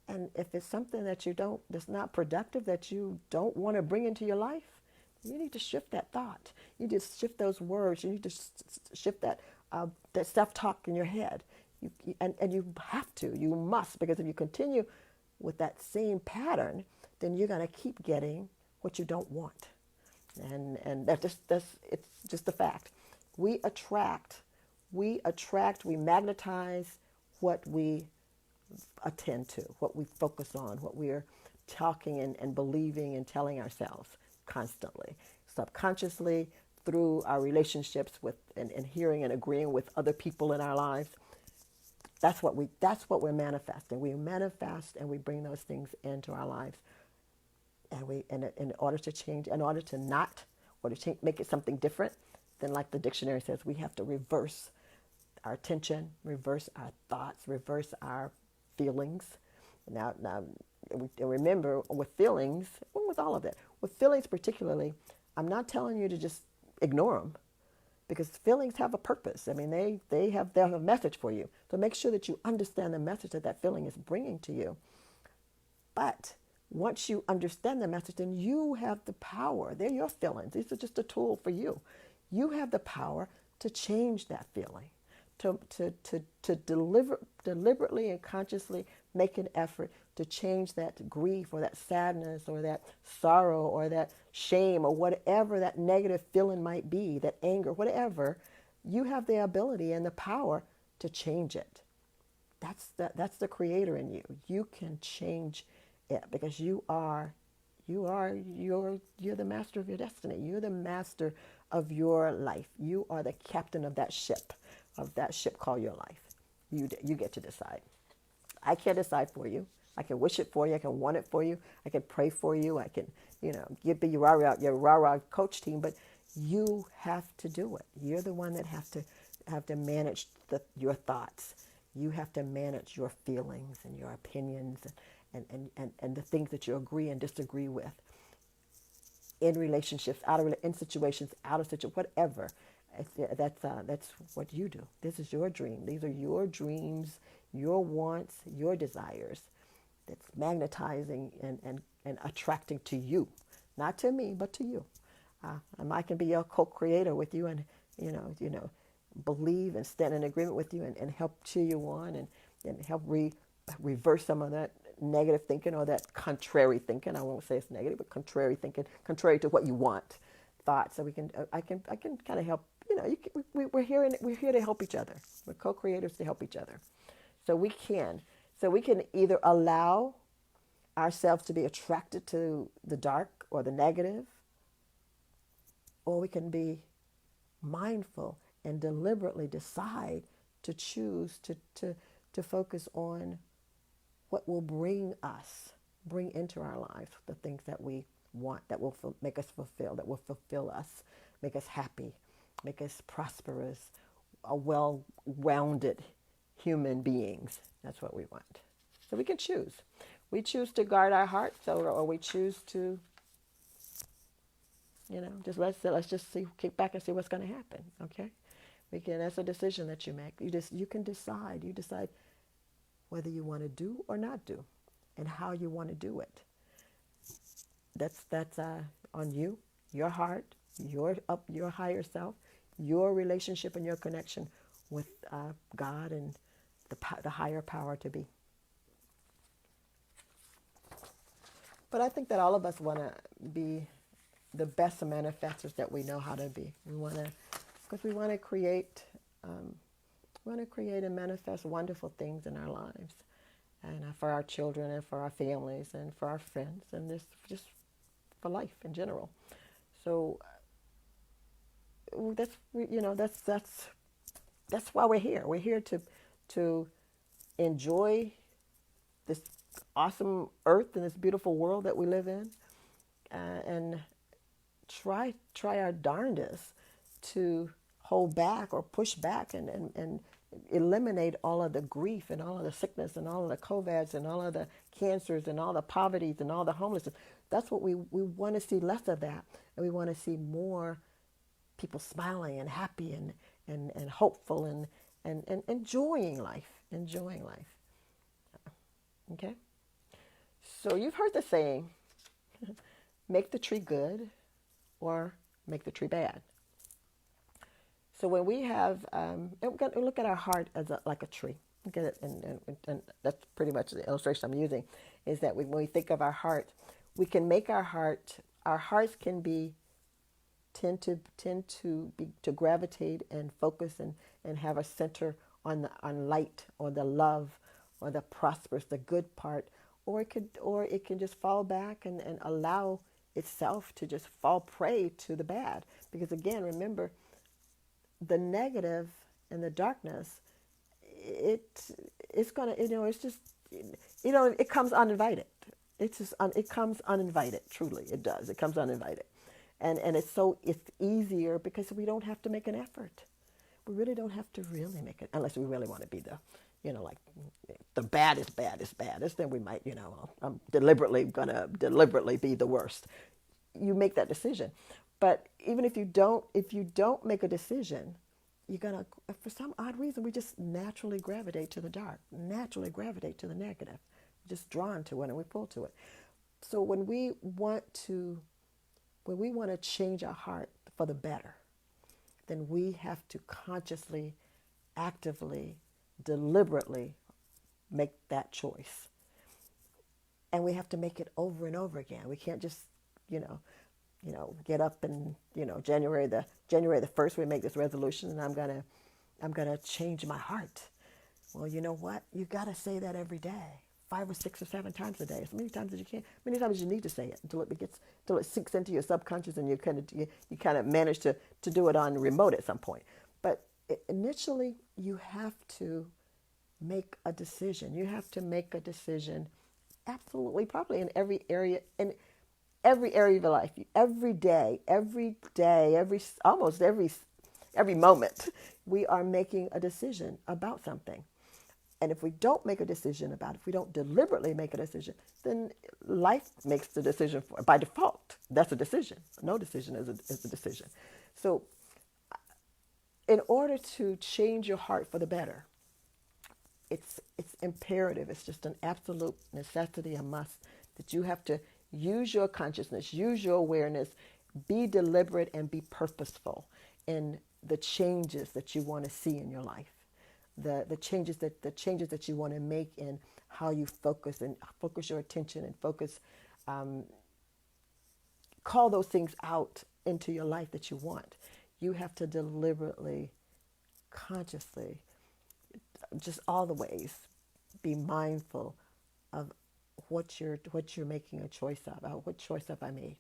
And if it's something that's not productive, that you don't want to bring into your life, you need to shift that thought. You need to shift those words. You need to shift that self-talk in your head. And you have to, you must, because if you continue with that same pattern, then you're going to keep getting what you don't want. And it's just a fact. We magnetize what we attend to, what we focus on, what we're talking and believing and telling ourselves constantly, subconsciously, through our relationships with and hearing and agreeing with other people in our lives. That's what we're manifesting. We manifest and we bring those things into our lives. And in order to change, make it something different, then, like the dictionary says, we have to reverse our attention, reverse our thoughts, reverse our feelings. Now remember, with feelings, with all of that, with feelings particularly, I'm not telling you to just ignore them, because feelings have a purpose. I mean, they have a message for you. So make sure that you understand the message that feeling is bringing to you. But once you understand the message, then you have the power. They're your feelings. These are just a tool for you. You have the power to change that feeling, to deliberately and consciously make an effort to change that grief or that sadness or that sorrow or that shame or whatever that negative feeling might be, that anger, whatever. You have the ability and the power to change it. That's the creator in you. You can change it because you're the master of your destiny. You're the master of your life. You are the captain of that ship called your life. You get to decide. I can't decide for you. I can wish it for you. I can want it for you. I can pray for you. I can, be your rah-rah coach team, but you have to do it. You're the one that have to manage your thoughts. You have to manage your feelings and your opinions and the things that you agree and disagree with in relationships, in situations, out of situations, whatever. That's what you do. This is your dream. These are your dreams, your wants, your desires. That's magnetizing and attracting to you, not to me, but to you. And I can be your co-creator with you, and believe and stand in agreement with you, and help cheer you on, and help reverse some of that negative thinking or that contrary thinking. I won't say it's negative, but contrary thinking, contrary to what you want, thoughts. So I can kind of help. We're here to help each other. We're co-creators to help each other. So we can either allow ourselves to be attracted to the dark or the negative, or we can be mindful and deliberately decide to choose to focus on what will bring into our lives the things that we want, that will make us fulfill, that will fulfill us, make us happy, make us prosperous, a well-rounded human beings. That's what we want. So we can choose. We choose to guard our hearts, or we choose to, just let's just kick back and see what's going to happen. Okay, that's a decision that you make. You can decide. You decide whether you want to do or not do, and how you want to do it. That's on you, your heart, your higher self, your relationship and your connection with God and the higher power to be. But I think that all of us want to be the best manifestors that we know how to be. We want to create and manifest wonderful things in our lives, and for our children and for our families and for our friends, and this just for life in general. So that's why we're here. We're here to enjoy this awesome earth and this beautiful world that we live in, and try our darndest to hold back or push back and eliminate all of the grief and all of the sickness and all of the COVIDs and all of the cancers and all the poverties and all the homelessness. That's what we want to see less of that, and we want to see more people smiling and happy and hopeful and enjoying life. Okay? So you've heard the saying, make the tree good or make the tree bad. So when we have, look at our heart as like a tree. Look at it, and that's pretty much the illustration I'm using, is that when we think of our heart, we can make our hearts can be, tend to gravitate and focus and have a center on light or the love or the prosperous, the good part, or it can just fall back and allow itself to just fall prey to the bad. Because again, remember, the negative and the darkness, it's gonna, it's just, it comes uninvited. It comes uninvited. Truly, it does. It comes uninvited, and it's easier because we don't have to make an effort. We really don't have to really make it, unless we really want to be like the baddest, then we might, I'm deliberately be the worst. You make that decision. But even if you don't make a decision, you're gonna, for some odd reason, we just naturally gravitate to the dark, naturally gravitate to the negative. We're just drawn to it and we pull to it. So when we want to change our heart for the better, then we have to consciously, actively, deliberately make that choice. And we have to make it over and over again. We can't just, you know, get up and, January the 1st we make this resolution and I'm gonna change my heart. Well, you know what? You gotta say that every day, 5 or 6 or 7 times a day, as many times as you can, many times as you need to say it until it sinks into your subconscious and you kind of manage to do it on remote at some point. But initially, you have to make a decision. You have to make a decision, absolutely, probably in every area of your life, every day, almost every moment, we are making a decision about something. And if we don't make a decision about it, if we don't deliberately make a decision, then life makes the decision by default. That's a decision. No decision is a decision. So in order to change your heart for the better, it's imperative. It's just an absolute necessity, a must, that you have to use your consciousness, use your awareness, be deliberate and be purposeful in the changes that you want to see in your life. The changes that you want to make in how you focus your attention and call those things out into your life that you want. You have to deliberately, consciously, just all the ways, be mindful of what you're making a choice of. What choice have I made?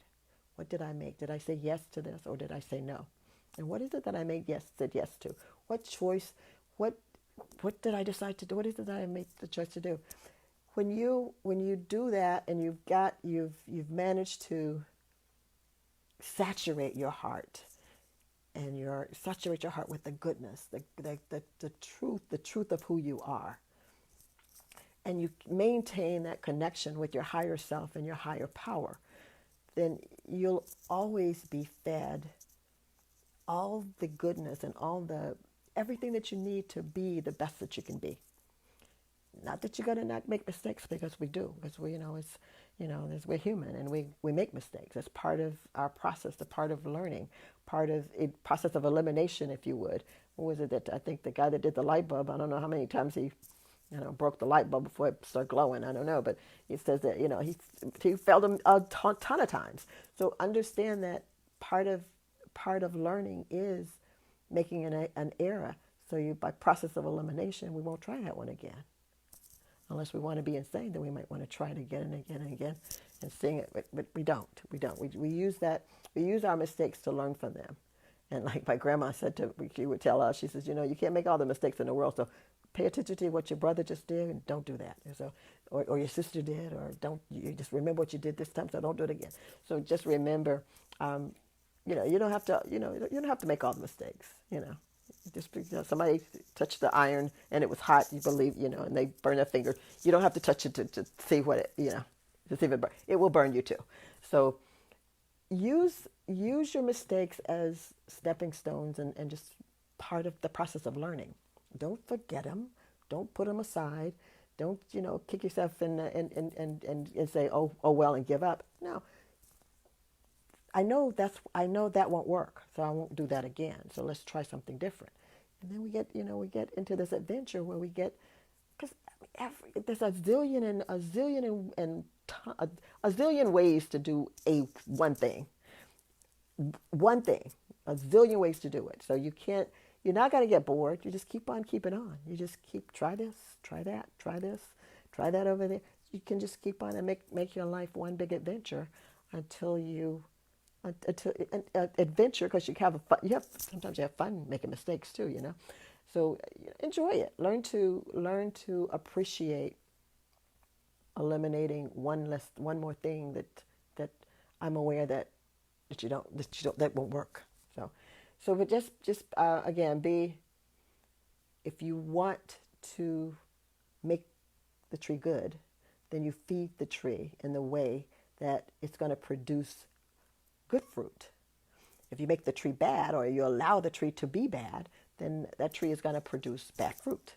What did I make? Did I say yes to this or did I say no? And what is it that I said yes to? What choice? What did I decide to do? What is it that I made the choice to do? When you do that and you've managed to saturate your heart with the goodness, the truth of who you are, and you maintain that connection with your higher self and your higher power, then you'll always be fed all the goodness and everything that you need to be the best that you can be. Not that you're going to not make mistakes, because we do, because we're human and we make mistakes. It's part of our process, a part of learning, part of a process of elimination, if you would. What was it that I think the guy that did the light bulb, I don't know how many times he broke the light bulb before it started glowing. I don't know, but he says that, he failed a ton of times. So understand that part of learning is making an error. So by process of elimination, we won't try that one again. Unless we want to be insane, then we might want to try it again and again and again and sing it. But we don't. We use our mistakes to learn from them. And like my grandma said she would tell us, she says, you can't make all the mistakes in the world. So pay attention to what your brother just did and don't do that. So, or your sister did, or you just remember what you did this time, so don't do it again. So just remember, you don't have to make all the mistakes, Just because somebody touched the iron and it was hot, you believe, and they burn their finger. You don't have to touch it to see what it, to see if it burn. It will burn you too. So use your mistakes as stepping stones and just part of the process of learning. Don't forget them. Don't put them aside. Don't, kick yourself and say, oh well, and give up. No. I know that won't work, so I won't do that again. So let's try something different. And then we get into this adventure where because there's a zillion ways to do one thing, a zillion ways to do it. So you're not going to get bored. You just keep on keeping on. You just try this, try that, try this, try that over there. You can just keep on and make your life one big adventure until adventure, because sometimes you have fun making mistakes too, So enjoy it. Learn to appreciate eliminating one more thing that I'm aware that won't work. But just again, if you want to make the tree good, then you feed the tree in the way that it's going to produce good fruit. If you make the tree bad, or you allow the tree to be bad, then that tree is going to produce bad fruit.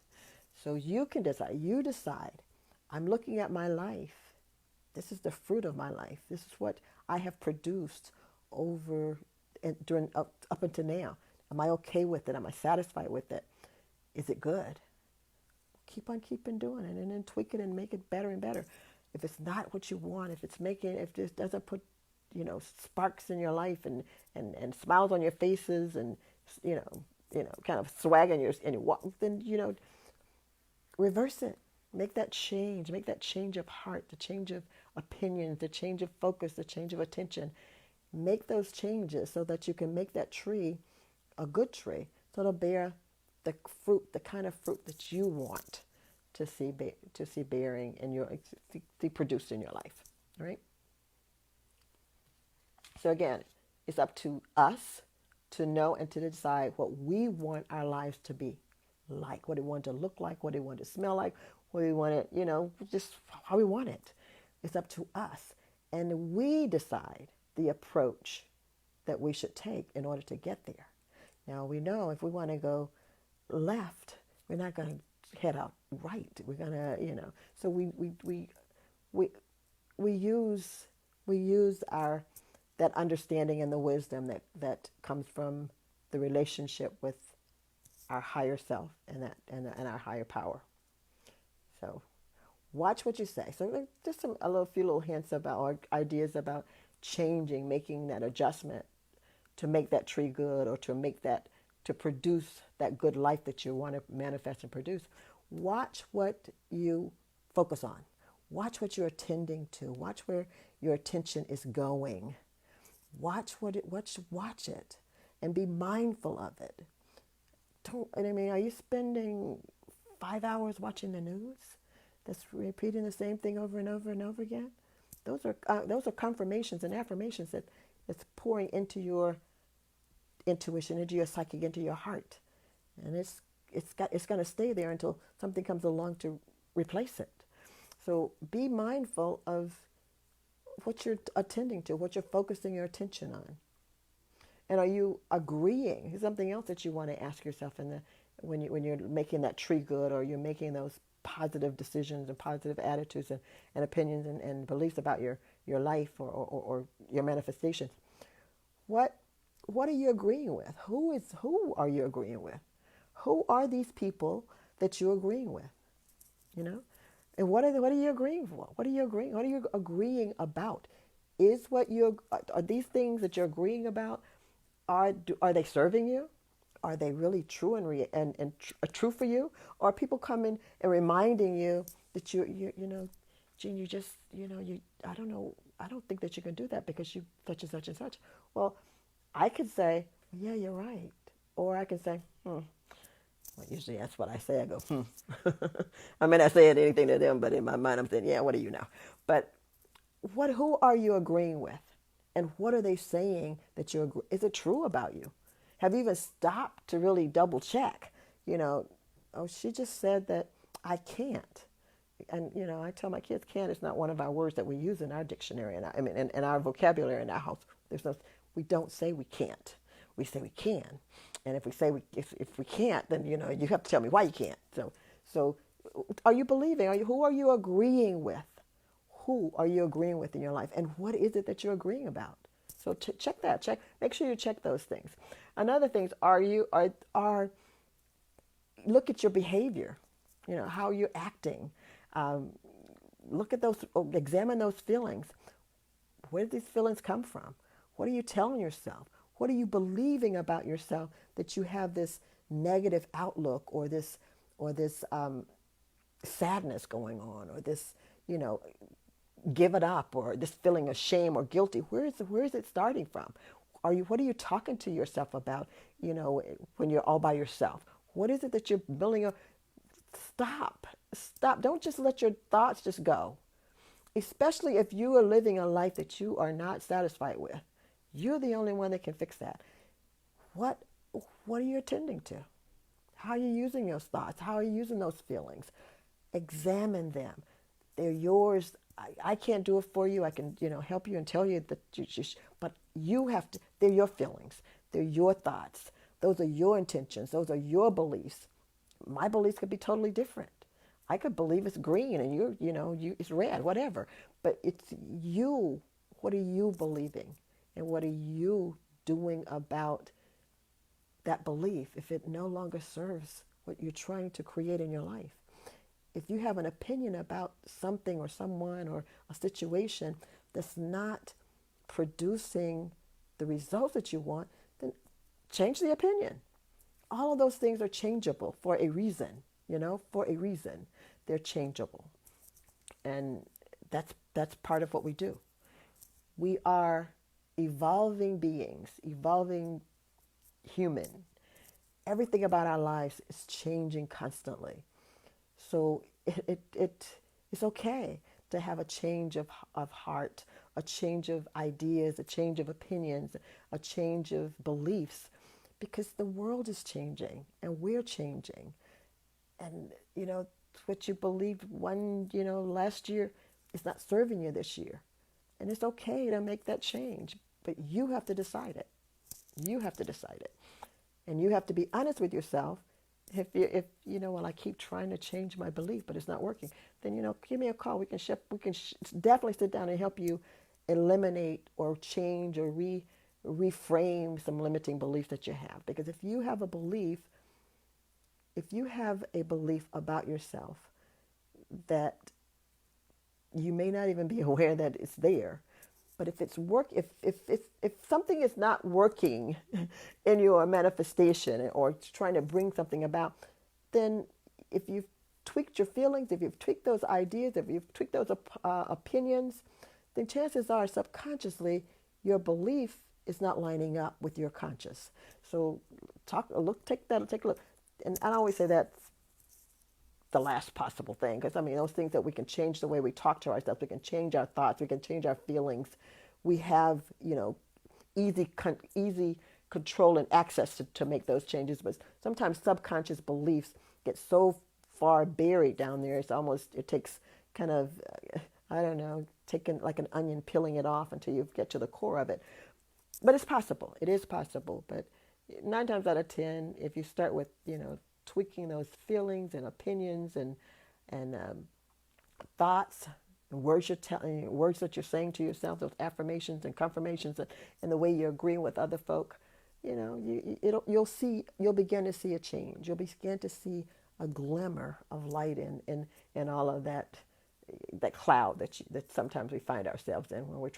So you can decide. I'm looking at my life This is the fruit of my life. This is what I have produced over and during up until now. Am I okay with it? Am I satisfied with it? Is it good? Keep on keeping doing it, and then tweak it and make it better and better. If it's not what you want, if this doesn't put, sparks in your life and smiles on your faces and, kind of swag in your walk, then, reverse it. Make that change of heart, the change of opinions, the change of focus, the change of attention. Make those changes so that you can make that tree a good tree, so it'll bear the fruit, the kind of fruit that you want to see bearing in see produced in your life. All right. So again, it's up to us to know and to decide what we want our lives to be like, what we want to look like, what we want to smell like, what we want it, just how we want it. It's up to us. And we decide the approach that we should take in order to get there. Now, we know if we want to go left, we're not going to head out right. We're going to, so we use that understanding and the wisdom that comes from the relationship with our higher self and our higher power. So watch what you say. So just few little hints about, or ideas about changing, making that adjustment to make that tree good, or to produce that good life that you want to manifest and produce. Watch what you focus on. Watch what you're attending to. Watch where your attention is going. Watch it and be mindful of it. Are you spending 5 hours watching the news that's repeating the same thing over and over and over again? Those are confirmations and affirmations that's pouring into your intuition, into your psychic, into your heart, and it's going to stay there until something comes along to replace it. So be mindful of what you're attending to, what you're focusing your attention on. And are you agreeing? Here's something else that you want to ask yourself when you're making that tree good, or you're making those positive decisions and positive attitudes and opinions and beliefs about your life or your manifestations. What are you agreeing with? Who are you agreeing with? Who are these people that you're agreeing with? And what are you agreeing for? What are you agreeing about? Are these things that you're agreeing about, are they serving you? Are they really true and true for you? Or are people coming and reminding you that Gene, you just, I don't know, I don't think that you can do that because you such and such and such. Well, I could say, yeah, you're right. Or I can say, Well, usually that's what I say. I go, I may not say anything to them, but in my mind I'm saying, yeah, what do you know? But who are you agreeing with? And what are they saying that is it true about you? Have you even stopped to really double check? She just said that I can't. And, I tell my kids, can't is not one of our words that we use in our dictionary, in our vocabulary in our house. We don't say we can't. We say we can. And if we say if we can't, then, you have to tell me why you can't. So are you believing? Who are you agreeing with? Who are you agreeing with in your life? And what is it that you're agreeing about? So check that. Make sure you check those things. Another thing is, look at your behavior. How you're acting. Look at those. Examine those feelings. Where did these feelings come from? What are you telling yourself? What are you believing about yourself that you have this negative outlook, or this sadness going on, or this give it up, or this feeling of shame or guilty? Where is it starting from? What are you talking to yourself about? When you're all by yourself, what is it that you're building up? Stop. Don't just let your thoughts just go. Especially if you are living a life that you are not satisfied with. You're the only one that can fix that. What are you attending to? How are you using those thoughts? How are you using those feelings? Examine them. They're yours. I can't do it for you. I can, help you and tell you that but you have to. They're your feelings. They're your thoughts. Those are your intentions. Those are your beliefs. My beliefs could be totally different. I could believe it's green and it's red, whatever. But it's you. What are you believing? And what are you doing about that belief if it no longer serves what you're trying to create in your life? If you have an opinion about something or someone or a situation that's not producing the results that you want, then change the opinion. All of those things are changeable for a reason, for a reason. They're changeable. And that's part of what we do. We are evolving beings, evolving human. Everything about our lives is changing constantly. So it's okay to have a change of heart, a change of ideas, a change of opinions, a change of beliefs, because the world is changing and we're changing. And, what you believed last year is not serving you this year. And it's okay to make that change, but you have to decide it. You have to decide it. And you have to be honest with yourself. If well, I keep trying to change my belief, but it's not working, then, give me a call. We can definitely sit down and help you eliminate or change or reframe some limiting beliefs that you have. Because if you have a belief about yourself that you may not even be aware that it's there, but if if something is not working in your manifestation or trying to bring something about, then if you've tweaked your feelings, if you've tweaked those ideas, if you've tweaked those opinions, then chances are subconsciously your belief is not lining up with your conscious. So take a look. And I always say that's the last possible thing, because those things that we can change the way we talk to ourselves, we can change our thoughts, we can change our feelings. We have easy control and access to make those changes, but sometimes subconscious beliefs get so far buried down there. It takes kind of taking like an onion, peeling it off until you get to the core of it. But it's possible. It is possible. But 9 times out of 10, if you start with tweaking those feelings and opinions and thoughts and words words that you're saying to yourself, those affirmations and confirmations, and the way you're agreeing with other folk, you'll begin to see a change. You'll begin to see a glimmer of light in all of that cloud that sometimes we find ourselves in when we're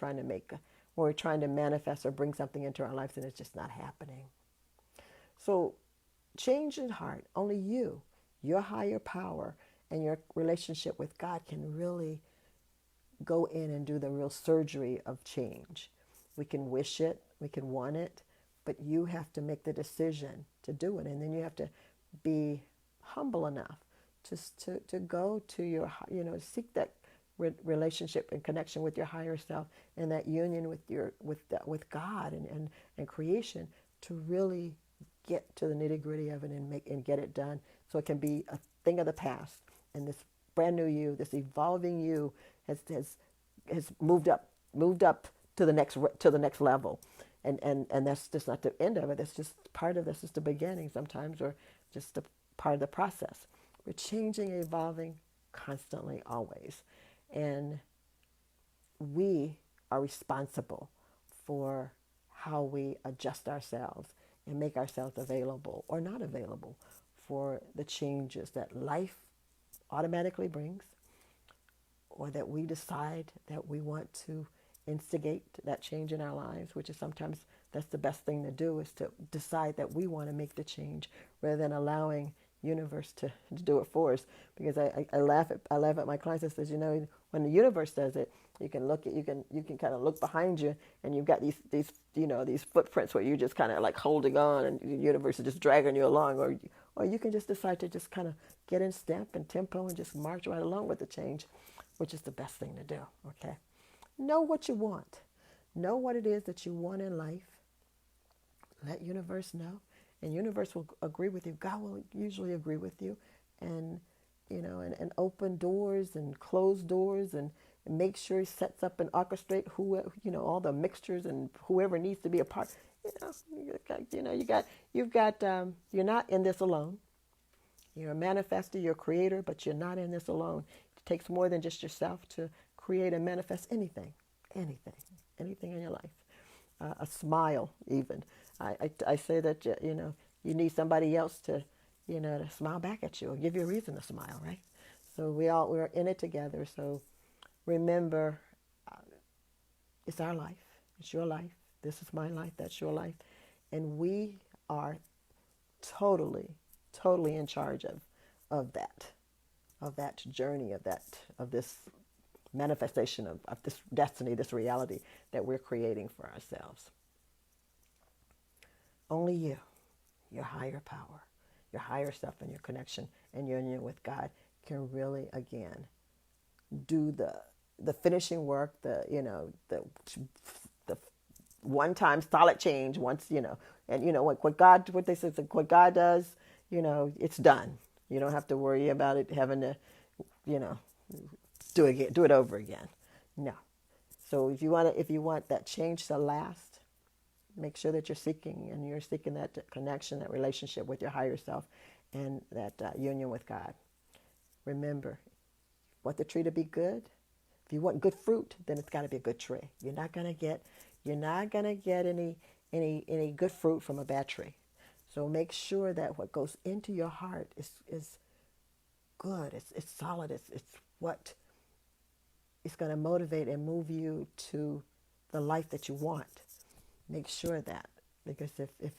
trying to manifest or bring something into our lives and it's just not happening. So change in heart. Only you, your higher power, and your relationship with God can really go in and do the real surgery of change. We can wish it, we can want it, but you have to make the decision to do it. And then you have to be humble enough to go to your, seek that relationship and connection with your higher self and that union with God and creation to really get to the nitty-gritty of it and get it done, so it can be a thing of the past. And this brand new you, this evolving you, has moved up to the next level, and that's just not the end of it. That's just part of this. Is the beginning sometimes, or just a part of the process. We're changing, evolving constantly, always, and we are responsible for how we adjust ourselves and make ourselves available or not available for the changes that life automatically brings, or that we decide that we want to instigate that change in our lives, which is sometimes that's the best thing to do, is to decide that we want to make the change rather than allowing universe to do it for us. Because I laugh at my clients and says, when the universe does it, you can kind of look behind you and you've got these footprints where you're just kind of like holding on and the universe is just dragging you along, or you can just decide to just kind of get in step and tempo and just march right along with the change, which is the best thing to do. Okay, know what you want, know what it is that you want in life. Let universe know, and universe will agree with you. God will usually agree with you, and and open doors and close doors and make sure he sets up and orchestrate all the mixtures and whoever needs to be a part. You're not in this alone. You're a manifester, you're a creator, but you're not in this alone. It takes more than just yourself to create and manifest anything, anything in your life. A smile, even. I say that, you need somebody else to, to smile back at you or give you a reason to smile, right? So we're in it together. So remember, it's our life. It's your life. This is my life. That's your life. And we are totally, totally in charge of that journey, of this manifestation of this destiny, this reality that we're creating for ourselves. Only you, your higher power, your higher self, and your connection and your union with God can really, again, do the finishing work, the one-time solid change once, and what they say, what God does, it's done. You don't have to worry about it having to, do it over again. No. So if you want that change to last, make sure that you're seeking that connection, that relationship with your higher self, and that union with God. Remember, want the tree to be good? If you want good fruit, then it's got to be a good tree. You're not gonna get any good fruit from a bad tree. So make sure that what goes into your heart is good. It's solid. It's what is going to motivate and move you to the life that you want. Make sure that, because if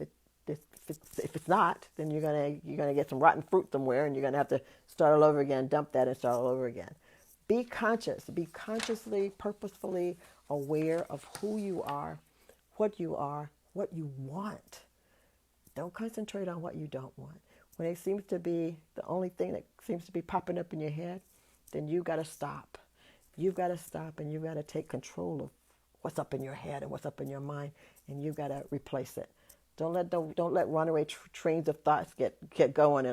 it's not, then you're gonna get some rotten fruit somewhere, and you're gonna have to start all over again, dump that, and start all over again. Be conscious. Be consciously, purposefully aware of who you are, what you want. Don't concentrate on what you don't want. When it seems to be the only thing that seems to be popping up in your head, then you've got to stop. You've got to stop, and you've got to take control of what's up in your head and what's up in your mind, and you've got to replace it. Don't let runaway trains of thoughts get going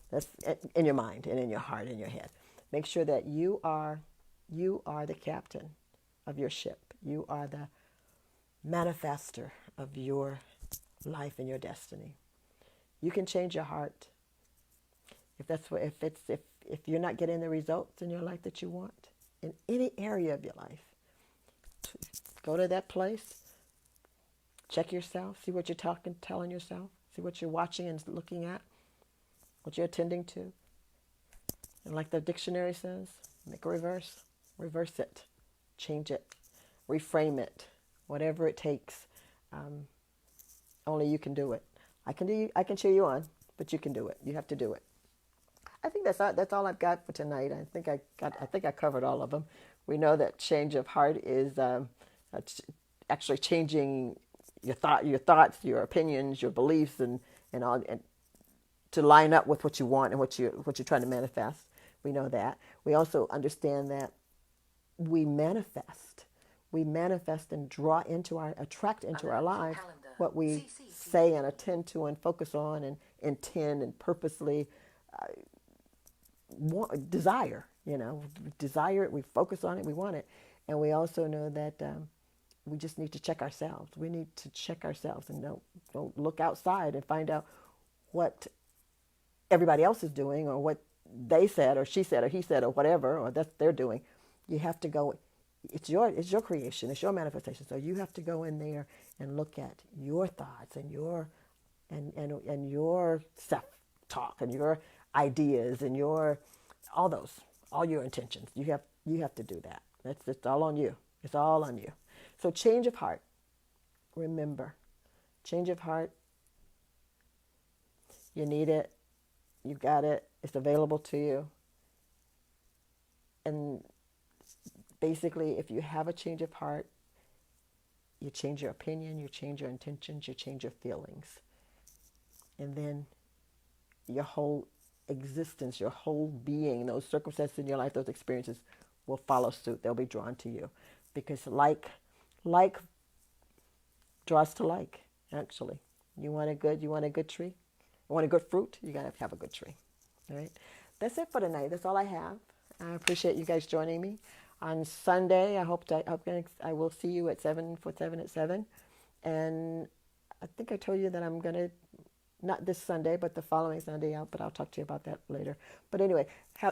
that's in your mind and in your heart and your head. Make sure that you are the captain of your ship. You are the manifester of your life and your destiny. You can change your heart. If you're not getting the results in your life that you want in any area of your life, go to that place, check yourself, see what you're telling yourself, see what you're watching and looking at, what you're attending to. And like the dictionary says, make a reverse it, change it, reframe it, whatever it takes. Only you can do it. I can cheer you on, but you can do it. You have to do it. I think that's all I've got for tonight. I think I covered all of them. We know that change of heart is actually changing your thoughts, your opinions, your beliefs, and all, and to line up with what you want and what you're trying to manifest. We know that. We also understand that we manifest and attract into our lives what we say and attend to and focus on and intend and purposely desire. Desire it, we focus on it, we want it. And we also know that we just need to check ourselves. We need to check ourselves and don't look outside and find out what everybody else is doing or what they said or she said or he said or whatever or that they're doing. You have to go. It's your creation. It's your manifestation. So you have to go in there and look at your thoughts and your self-talk and your ideas and all your intentions. You have to do that. It's all on you. It's all on you. So change of heart. Remember, change of heart. You need it. You got it. It's available to you. And basically, if you have a change of heart, you change your opinion, you change your intentions, you change your feelings. And then your whole existence, your whole being, those circumstances in your life, those experiences will follow suit. They'll be drawn to you. Because like draws to like, actually. You want a good tree? You want a good fruit? You got to have a good tree. All right? That's it for tonight. That's all I have. I appreciate you guys joining me. On Sunday, I will see you at 7 at 7. And I think I told you that I'm going to not this Sunday, but the following Sunday out. But I'll talk to you about that later. But anyway,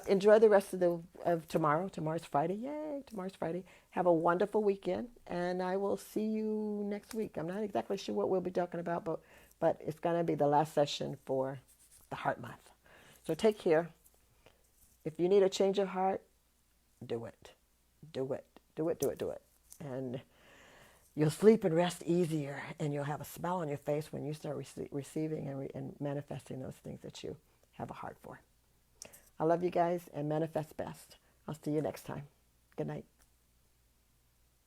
enjoy the rest of tomorrow. Tomorrow's Friday. Yay! Tomorrow's Friday. Have a wonderful weekend, and I will see you next week. I'm not exactly sure what we'll be talking about, but it's going to be the last session for the Heart Month. So take care. If you need a change of heart, do it. Do it. Do it. Do it. Do it. And you'll sleep and rest easier, and you'll have a smile on your face when you start receiving and manifesting those things that you have a heart for. I love you guys, and manifest best. I'll see you next time. Good night.